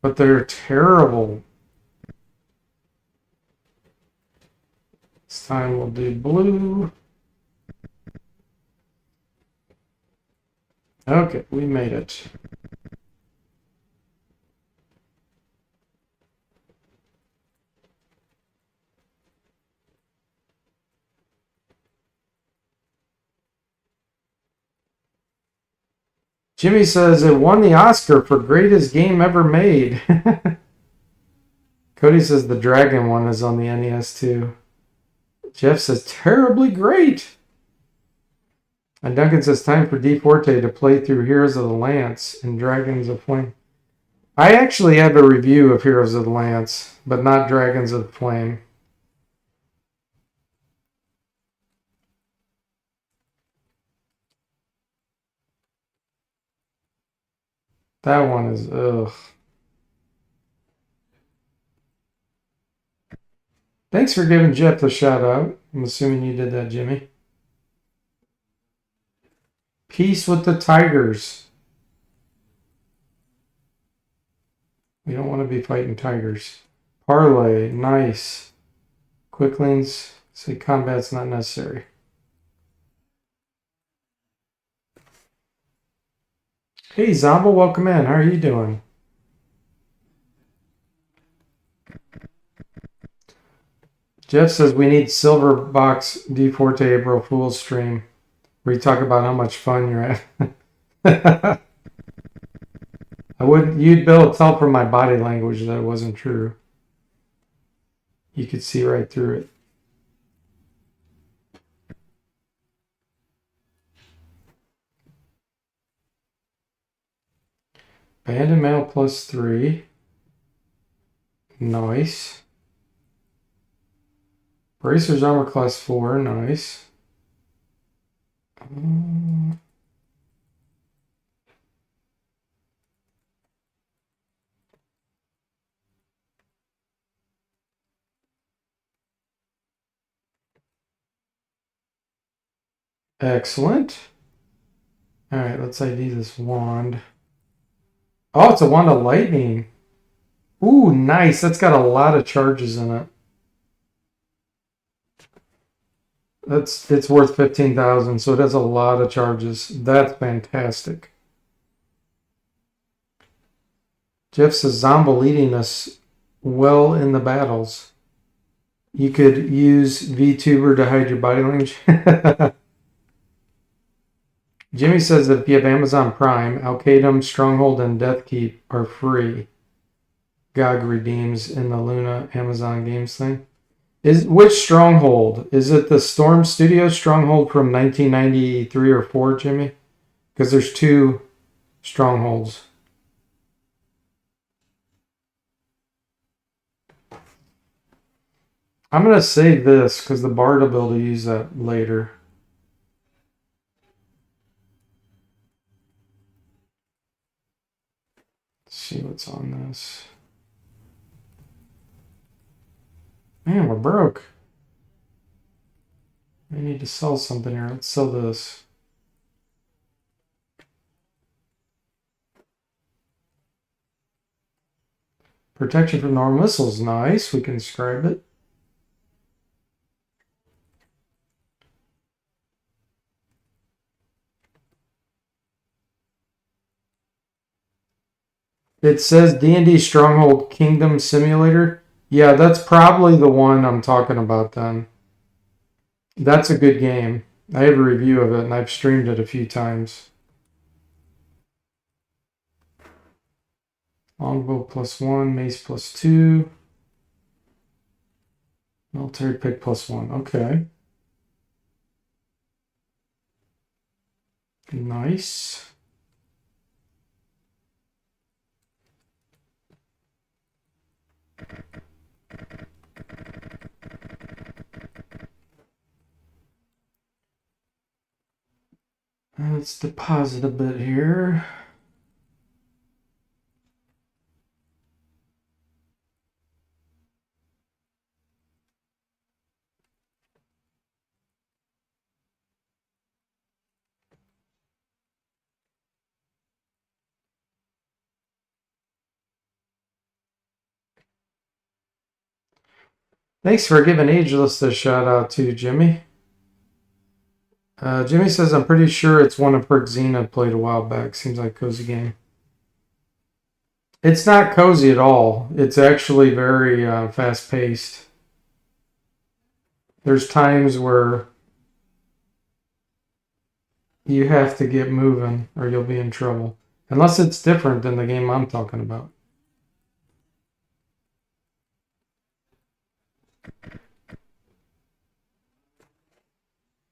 But they're terrible. This time we'll do blue. Okay, we made it. Jimmy says it won the Oscar for greatest game ever made. Cody says the Dragon one is on the NES too. Jeff says terribly great. And Duncan says time for DFortae to play through Heroes of the Lance and Dragons of Flame. I actually have a review of Heroes of the Lance, but not Dragons of Flame. That one is, ugh. Thanks for giving Jeff a shout out. I'm assuming you did that, Jimmy. Peace with the Tigers. We don't want to be fighting tigers. Parlay, nice. Quick lanes, say combat's not necessary. Hey, Zombo, welcome in. How are you doing? Jeff says we need Silver Box DFortae April Fool's stream where you talk about how much fun you're at. You'd be able to tell from my body language that it wasn't true. You could see right through it. Banded mail +3. Nice. Bracer's armor +4. Nice. Excellent. All right, let's ID this wand. Oh, it's a wand of lightning. Ooh, nice. That's got a lot of charges in it. It's worth 15,000, so it has a lot of charges. That's fantastic. Jeff says Zombo leading us well in the battles. You could use VTuber to hide your body language. Jimmy says that if you have Amazon Prime, Al-Qaeda, Stronghold, and Deathkeep are free. GOG redeems in the Luna Amazon Games thing. Which Stronghold? Is it the Storm Studios Stronghold from 1993 or 4, Jimmy? Because there's 2 Strongholds. I'm going to save this because the Bard will be able to use that later. Let's see what's on this. Man, we're broke. I need to sell something here. Let's sell this. Protection from normal missiles. Nice. We can describe it. It says D&D Stronghold Kingdom Simulator. Yeah, that's probably the one I'm talking about then. That's a good game. I have a review of it, and I've streamed it a few times. Longbow +1, mace +2. Military pick +1. Okay. Nice. Let's deposit a bit here. Thanks for giving Ageless a shout out too, Jimmy. Jimmy says, I'm pretty sure it's one of Xena played a while back. Seems like a cozy game. It's not cozy at all. It's actually very fast-paced. There's times where you have to get moving or you'll be in trouble. Unless it's different than the game I'm talking about.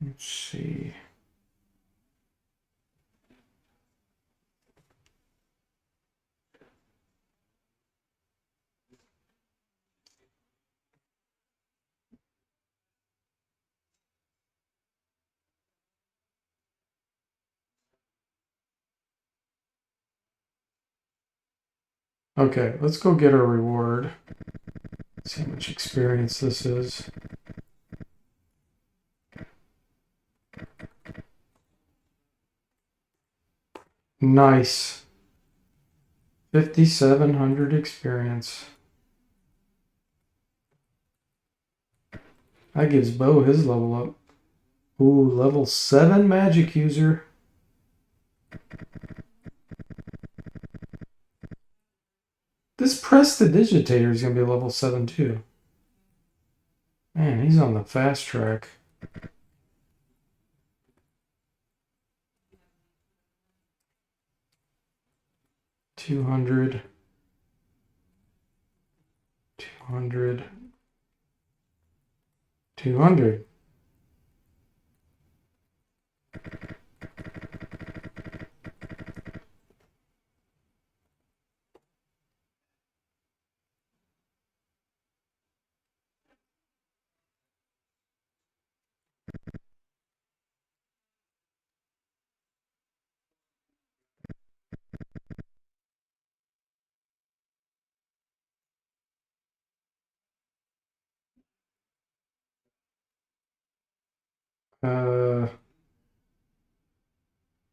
Let's see. Okay, let's go get our reward. See how much experience this is. Nice. 5,700 experience. That gives Bo his level up. Ooh, level 7 magic user. This Prestidigitator is going to be level 7 too. Man, he's on the fast track. $200. 200. 200.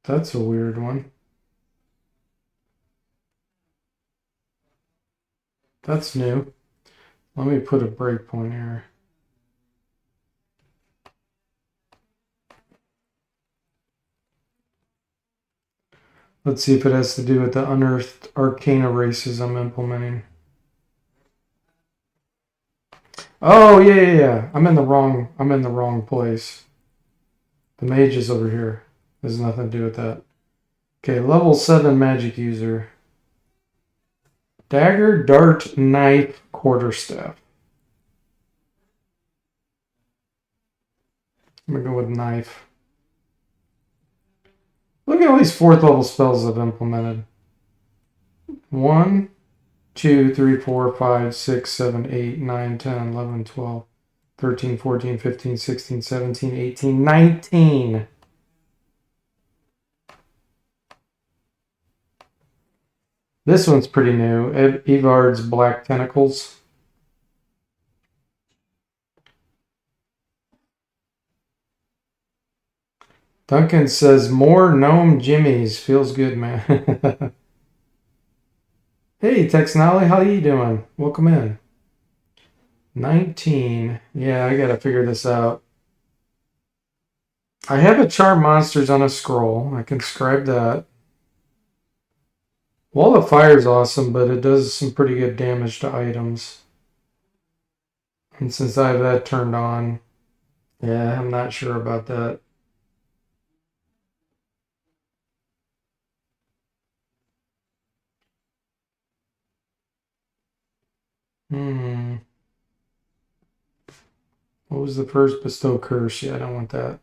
That's a weird one. That's new. Let me put a breakpoint here. Let's see if it has to do with the unearthed arcana races I'm implementing. Oh yeah. I'm in the wrong place. The mage is over here. There's nothing to do with that. Okay, level 7 magic user. Dagger, dart, knife, quarterstaff. I'm gonna go with knife. Look at all these 4th level spells I've implemented. 1, 2, 3, 4, 5, 6, 7, 8, 9, 10, 11, 12, 13, 14, 15, 16, 17, 18, 19. This one's pretty new. Evard's Black Tentacles. Duncan says, more gnome jimmies. Feels good, man. Hey, Texnolly, how you doing? Welcome in. 19. Yeah, I gotta figure this out. I have a Charm Monsters on a scroll. I can scribe that. Wall of Fire is awesome, but it does some pretty good damage to items. And since I have that turned on, yeah, I'm not sure about that. What was the first bestow curse? Yeah, I don't want that.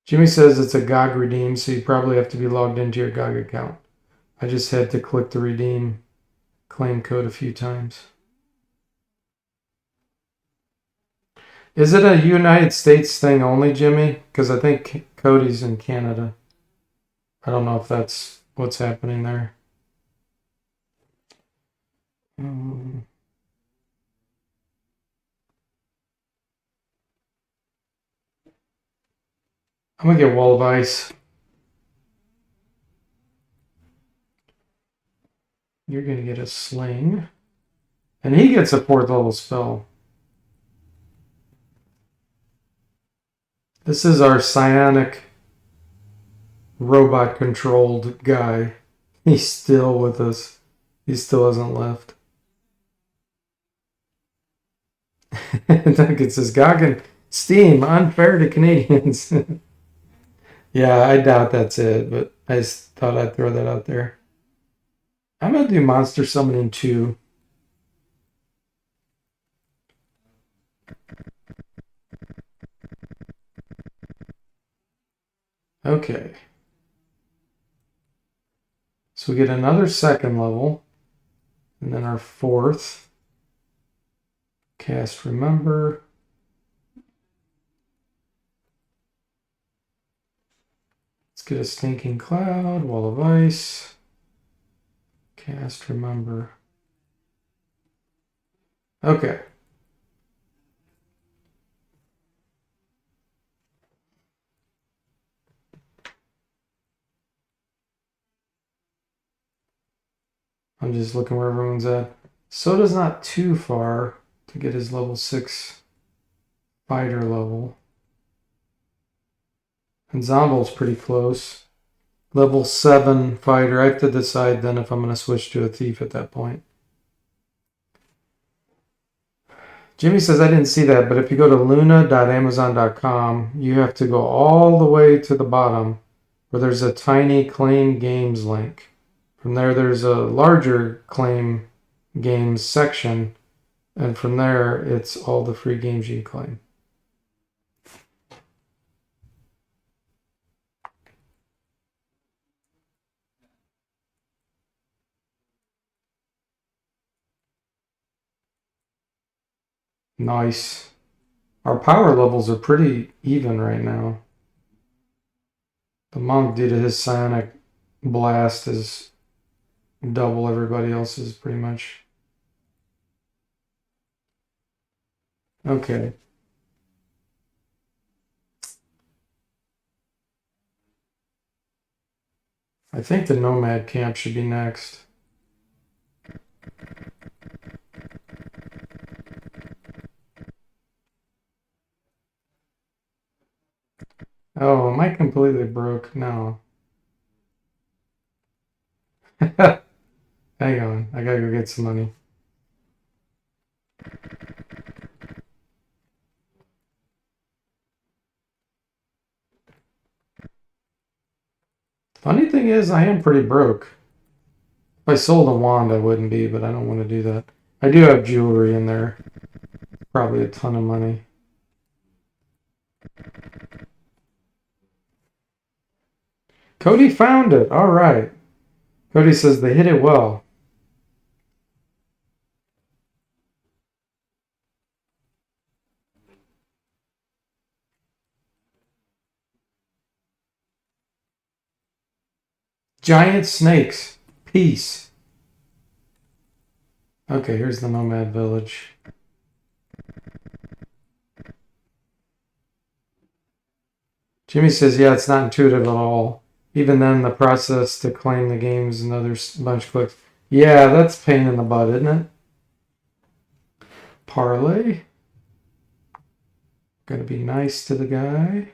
Jimmy says it's a GOG redeem, so you probably have to be logged into your GOG account. I just had to click the redeem claim code a few times. Is it a United States thing only, Jimmy? Because I think Cody's in Canada. I don't know if that's what's happening there. I'm going to get Wall of Ice. You're going to get a Sling. And he gets a 4th level spell. This is our psionic robot controlled guy. He's still with us. He still hasn't left. Duncan says, Goggin, Steam, unfair to Canadians. Yeah, I doubt that's it, but I just thought I'd throw that out there. I'm going to do Monster Summoning 2. Okay. So we get another second level. And then our fourth. Cast Remember. Let's get a Stinking Cloud, Wall of Ice. Cast Remember. Okay. I'm just looking where everyone's at. Soda's not too far to get his level 6 fighter level. And Zombo's pretty close. Level 7 fighter. I have to decide then if I'm going to switch to a thief at that point. Jimmy says, I didn't see that, but if you go to luna.amazon.com, you have to go all the way to the bottom where there's a tiny claim games link. From there, there's a larger claim games section, and from there, it's all the free games you can claim. Nice. Our power levels are pretty even right now. The monk, due to his psionic blast, is double everybody else's pretty much. Okay. I think the nomad camp should be next. Oh, am I completely broke? No. Hang on. I gotta go get some money. Funny thing is, I am pretty broke. If I sold a wand, I wouldn't be, but I don't want to do that. I do have jewelry in there. Probably a ton of money. Cody found it. All right. Cody says they hit it well. Giant snakes. Peace. Okay, here's the nomad village. Jimmy says, yeah, it's not intuitive at all. Even then, the process to claim the game is another bunch of clicks. Yeah, that's pain in the butt, isn't it? Parlay. Gotta be nice to the guy.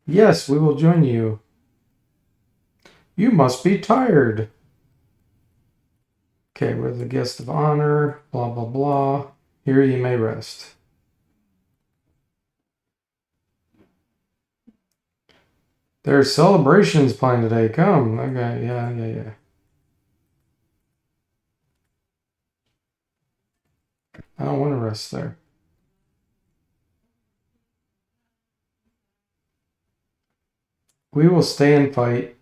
Yes, we will join you. You must be tired. Okay, we're the guest of honor. Blah, blah, blah. Here you may rest. There's celebrations planned today. Come. Okay, yeah. I don't want to rest there. We will stay and fight.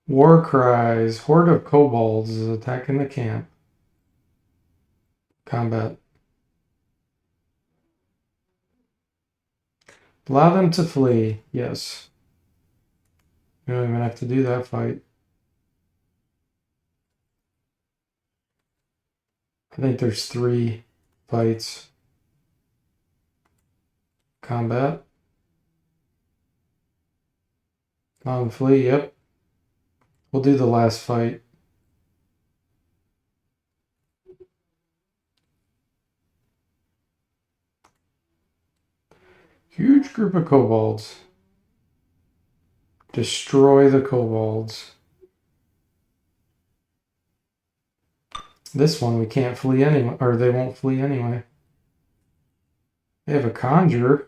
War cries. Horde of kobolds is attacking the camp. Combat. Allow them to flee. Yes. We don't even have to do that fight. I think there's 3 fights. Combat. Allow them to flee. Yep. We'll do the last fight. Huge group of kobolds. Destroy the kobolds. This one we can't flee anyway, or they won't flee anyway. They have a conjurer.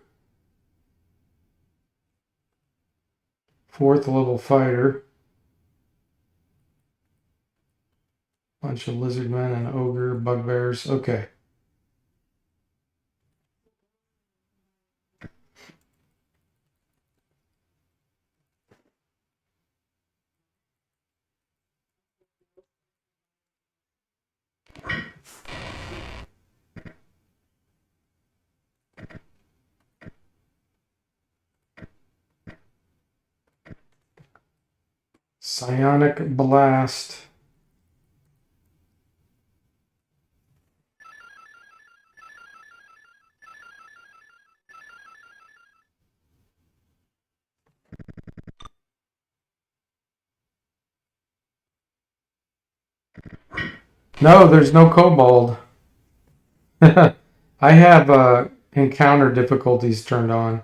4th level fighter. Bunch of lizard men and ogre bugbears. Okay. Psionic Blast. No, there's no kobold. I have encounter difficulties turned on.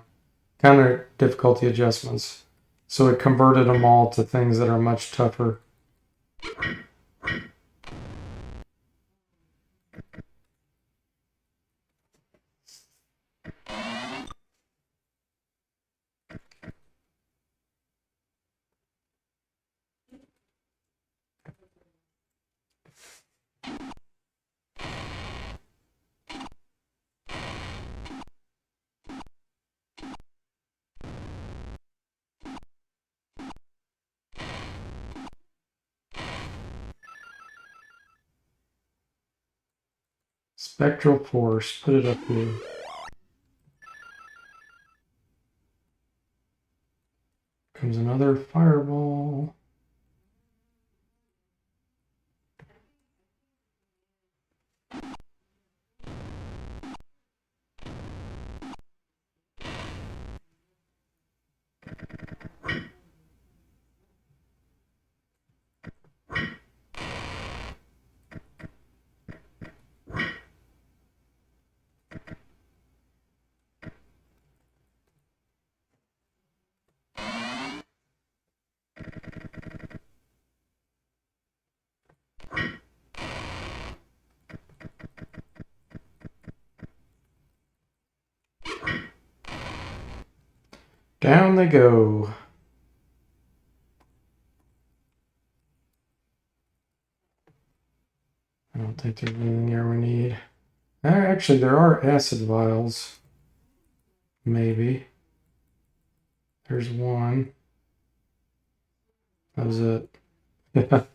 Counter difficulty adjustments. So it converted them all to things that are much tougher. Spectral Force. Put it up here. Comes another fireball. Down they go. I don't think there's anything here we need. Actually, there are acid vials. Maybe. There's one. That was it. That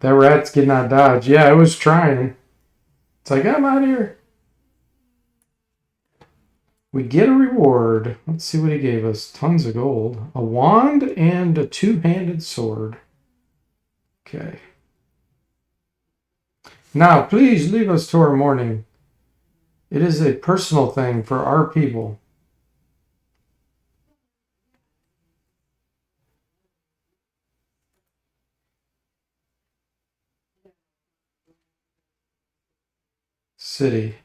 rat's getting out of dodge. Yeah, I was trying. It's like, I'm out of here. We get a reward. Let's see what he gave us. Tons of gold. A wand and a two-handed sword. Okay. Now, please leave us to our mourning. It is a personal thing for our people. City.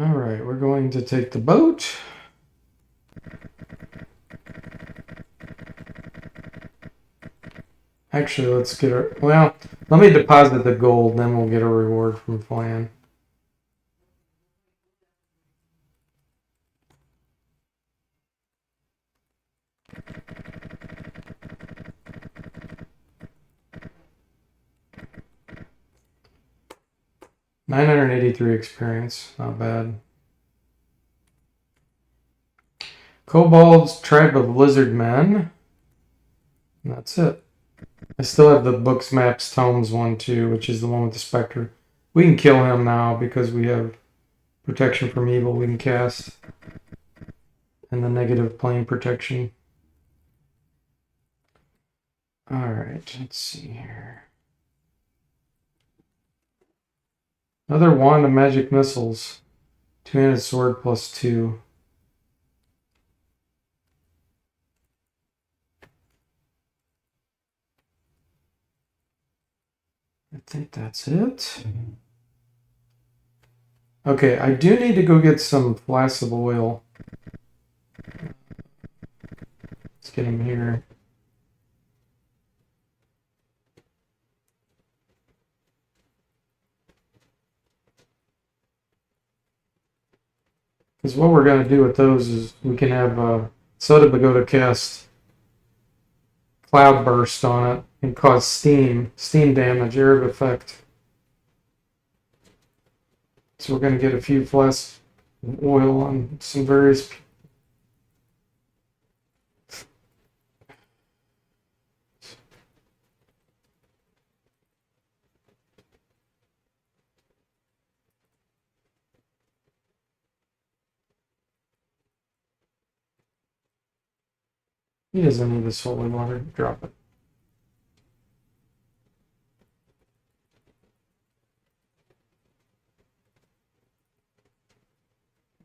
All right, we're going to take the boat. Actually, let's get our... Well, let me deposit the gold, then we'll get a reward from Flan. $983 experience, not bad. Kobolds, tribe of lizard men. And that's it. I still have the books, maps, tomes one too, which is the one with the specter. We can kill him now because we have protection from evil we can cast. And the negative plane protection. Alright, let's see here. Another wand of magic missiles. Two-handed sword +2. I think that's it. Okay, I do need to go get some flasks of oil. get him here. Because what we're going to do with those is we can have Soda Pagoda cast Cloud Burst on it and cause steam damage, area of effect. So we're going to get a few flasks of oil on some various. He doesn't need this holy water. Drop it.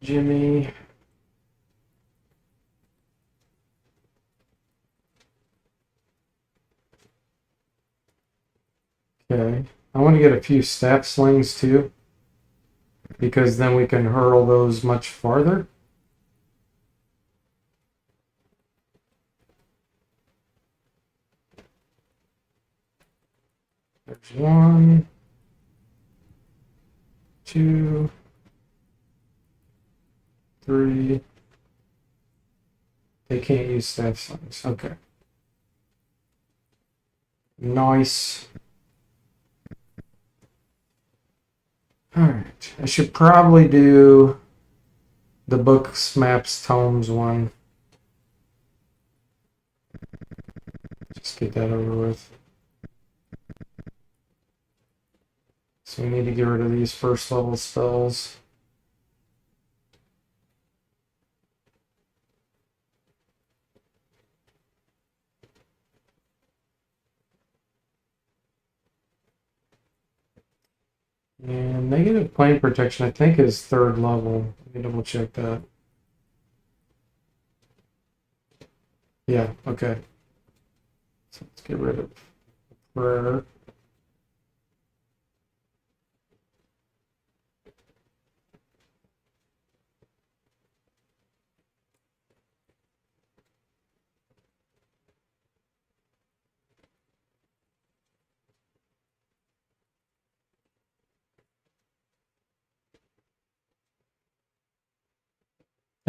Jimmy. Okay. I want to get a few staff slings too, because then we can hurl those much farther. There's 1, 2, 3. They can't use staff slings. Okay. Nice. Alright. I should probably do the books, maps, tomes one. Just get that over with. So we need to get rid of these first level spells. And negative plane protection, I think, is 3rd level. Let me double check that. Yeah, okay. So let's get rid of prayer.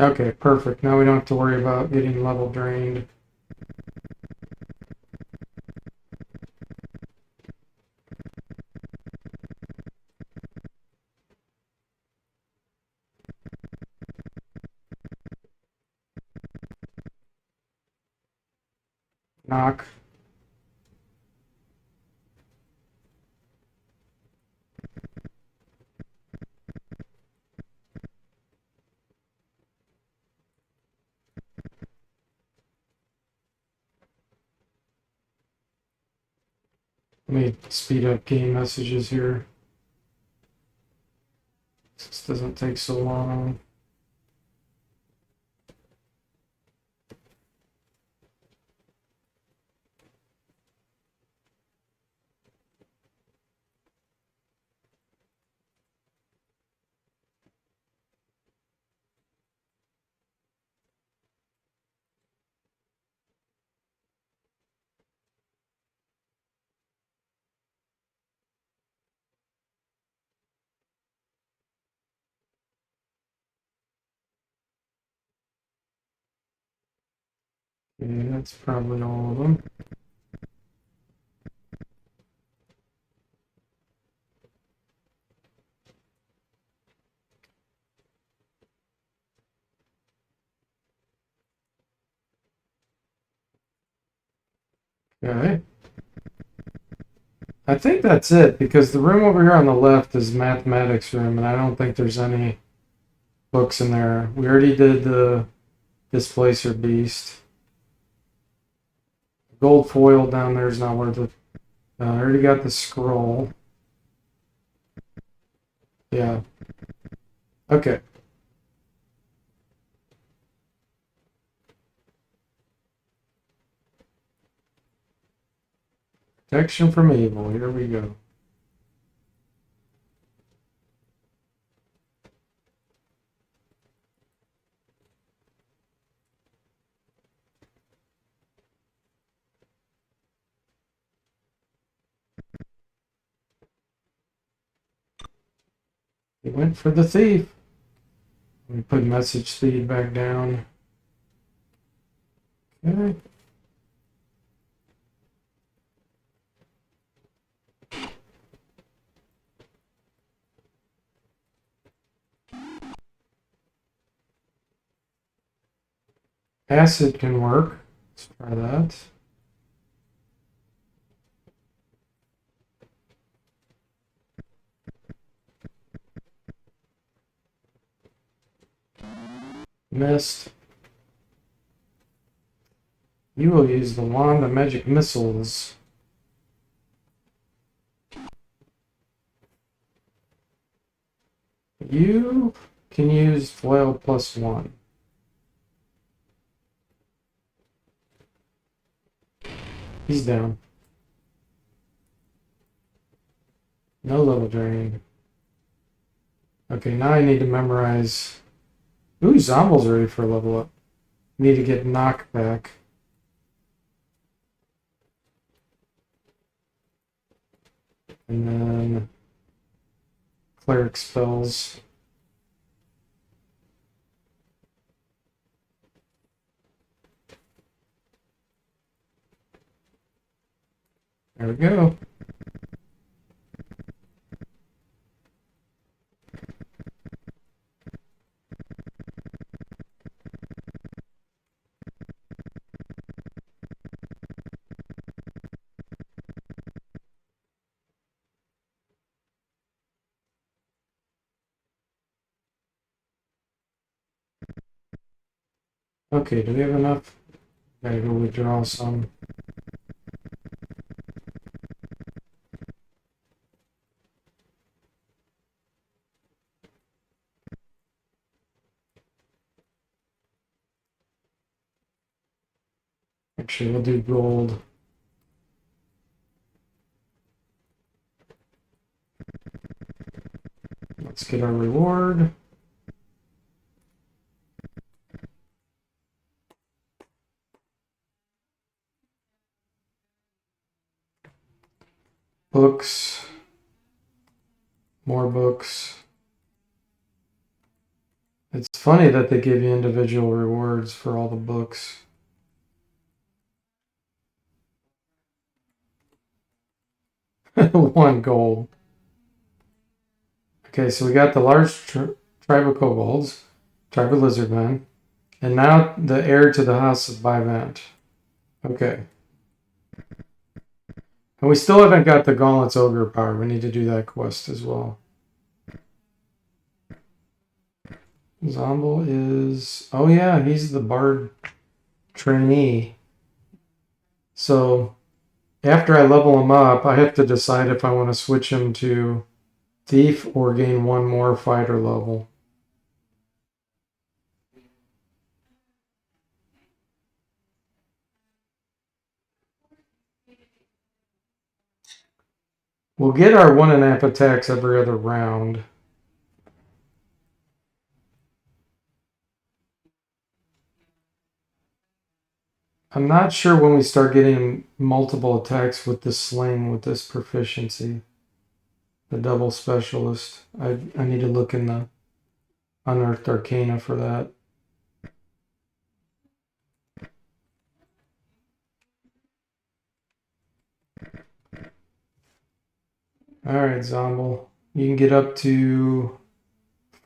Okay, perfect. Now we don't have to worry about getting level drained. Knock. Let me speed up game messages here. This doesn't take so long. Okay, that's probably all of them. Okay. I think that's it, because the room over here on the left is mathematics room, and I don't think there's any books in there. We already did the Displacer Beast. Gold foil down there is not worth it. I already got the scroll. Yeah. Okay. Protection from evil. Here we go. He went for the thief. Let me put message speed back down. Okay. Acid can work. Let's try that. Missed. You will use the wand of magic missiles. You can use flail +1. He's down. No level drain. Okay, now I need to memorize. Ooh, Zomble's ready for a level up. Need to get knockback. And then cleric spells. There we go. Okay, do we have enough? Gotta go withdraw some. Actually, we'll do gold. Let's get our reward. Books. More books. It's funny that they give you individual rewards for all the books. One gold. Okay, so we got the large tribe of kobolds, tribe of lizardmen, and now the heir to the house of Bivant. Okay. And we still haven't got the Gauntlet's Ogre power. We need to do that quest as well. Zomble is... Oh yeah, he's the bard trainee. So after I level him up, I have to decide if I want to switch him to thief or gain one more fighter level. We'll get our 1.5 attacks every other round. I'm not sure when we start getting multiple attacks with this sling, with this proficiency. The double specialist. I need to look in the Unearthed Arcana for that. Alright, Zomble. You can get up to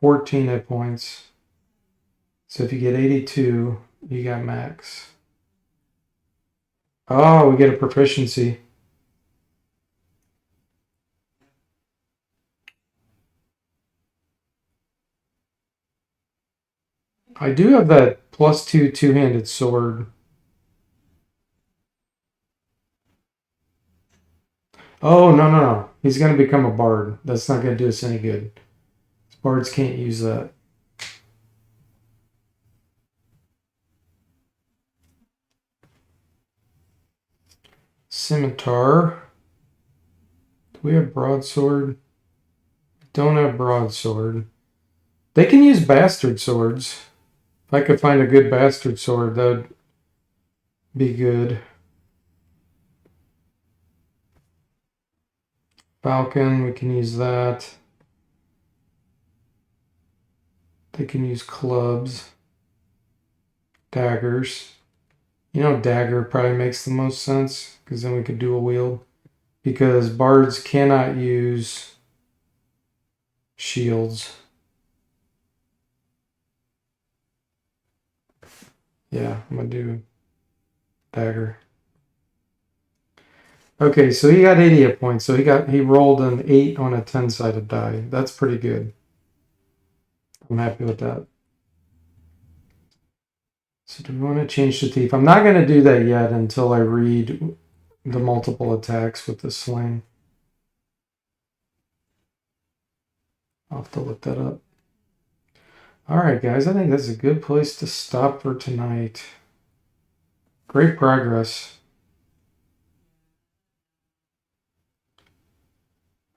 14 hit points. So if you get 82, you got max. Oh, we get a proficiency. I do have that +2 two-handed sword. Oh, no. He's going to become a bard. That's not going to do us any good. Bards can't use that. Scimitar. Do we have broadsword? Don't have broadsword. They can use bastard swords. If I could find a good bastard sword, that would be good. Falcon, we can use that. They can use clubs, daggers. You know, dagger probably makes the most sense because then we could dual wield. Because bards cannot use shields. Yeah, I'm gonna do dagger. Okay, so he got 80 hit points. So he rolled an 8 on a 10-sided die. That's pretty good. I'm happy with that. So do we want to change to thief? I'm not going to do that yet until I read the multiple attacks with the sling. I'll have to look that up. All right, guys, I think that's a good place to stop for tonight. Great progress.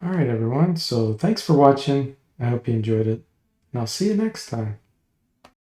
All right, everyone. So thanks for watching. I hope you enjoyed it. And I'll see you next time.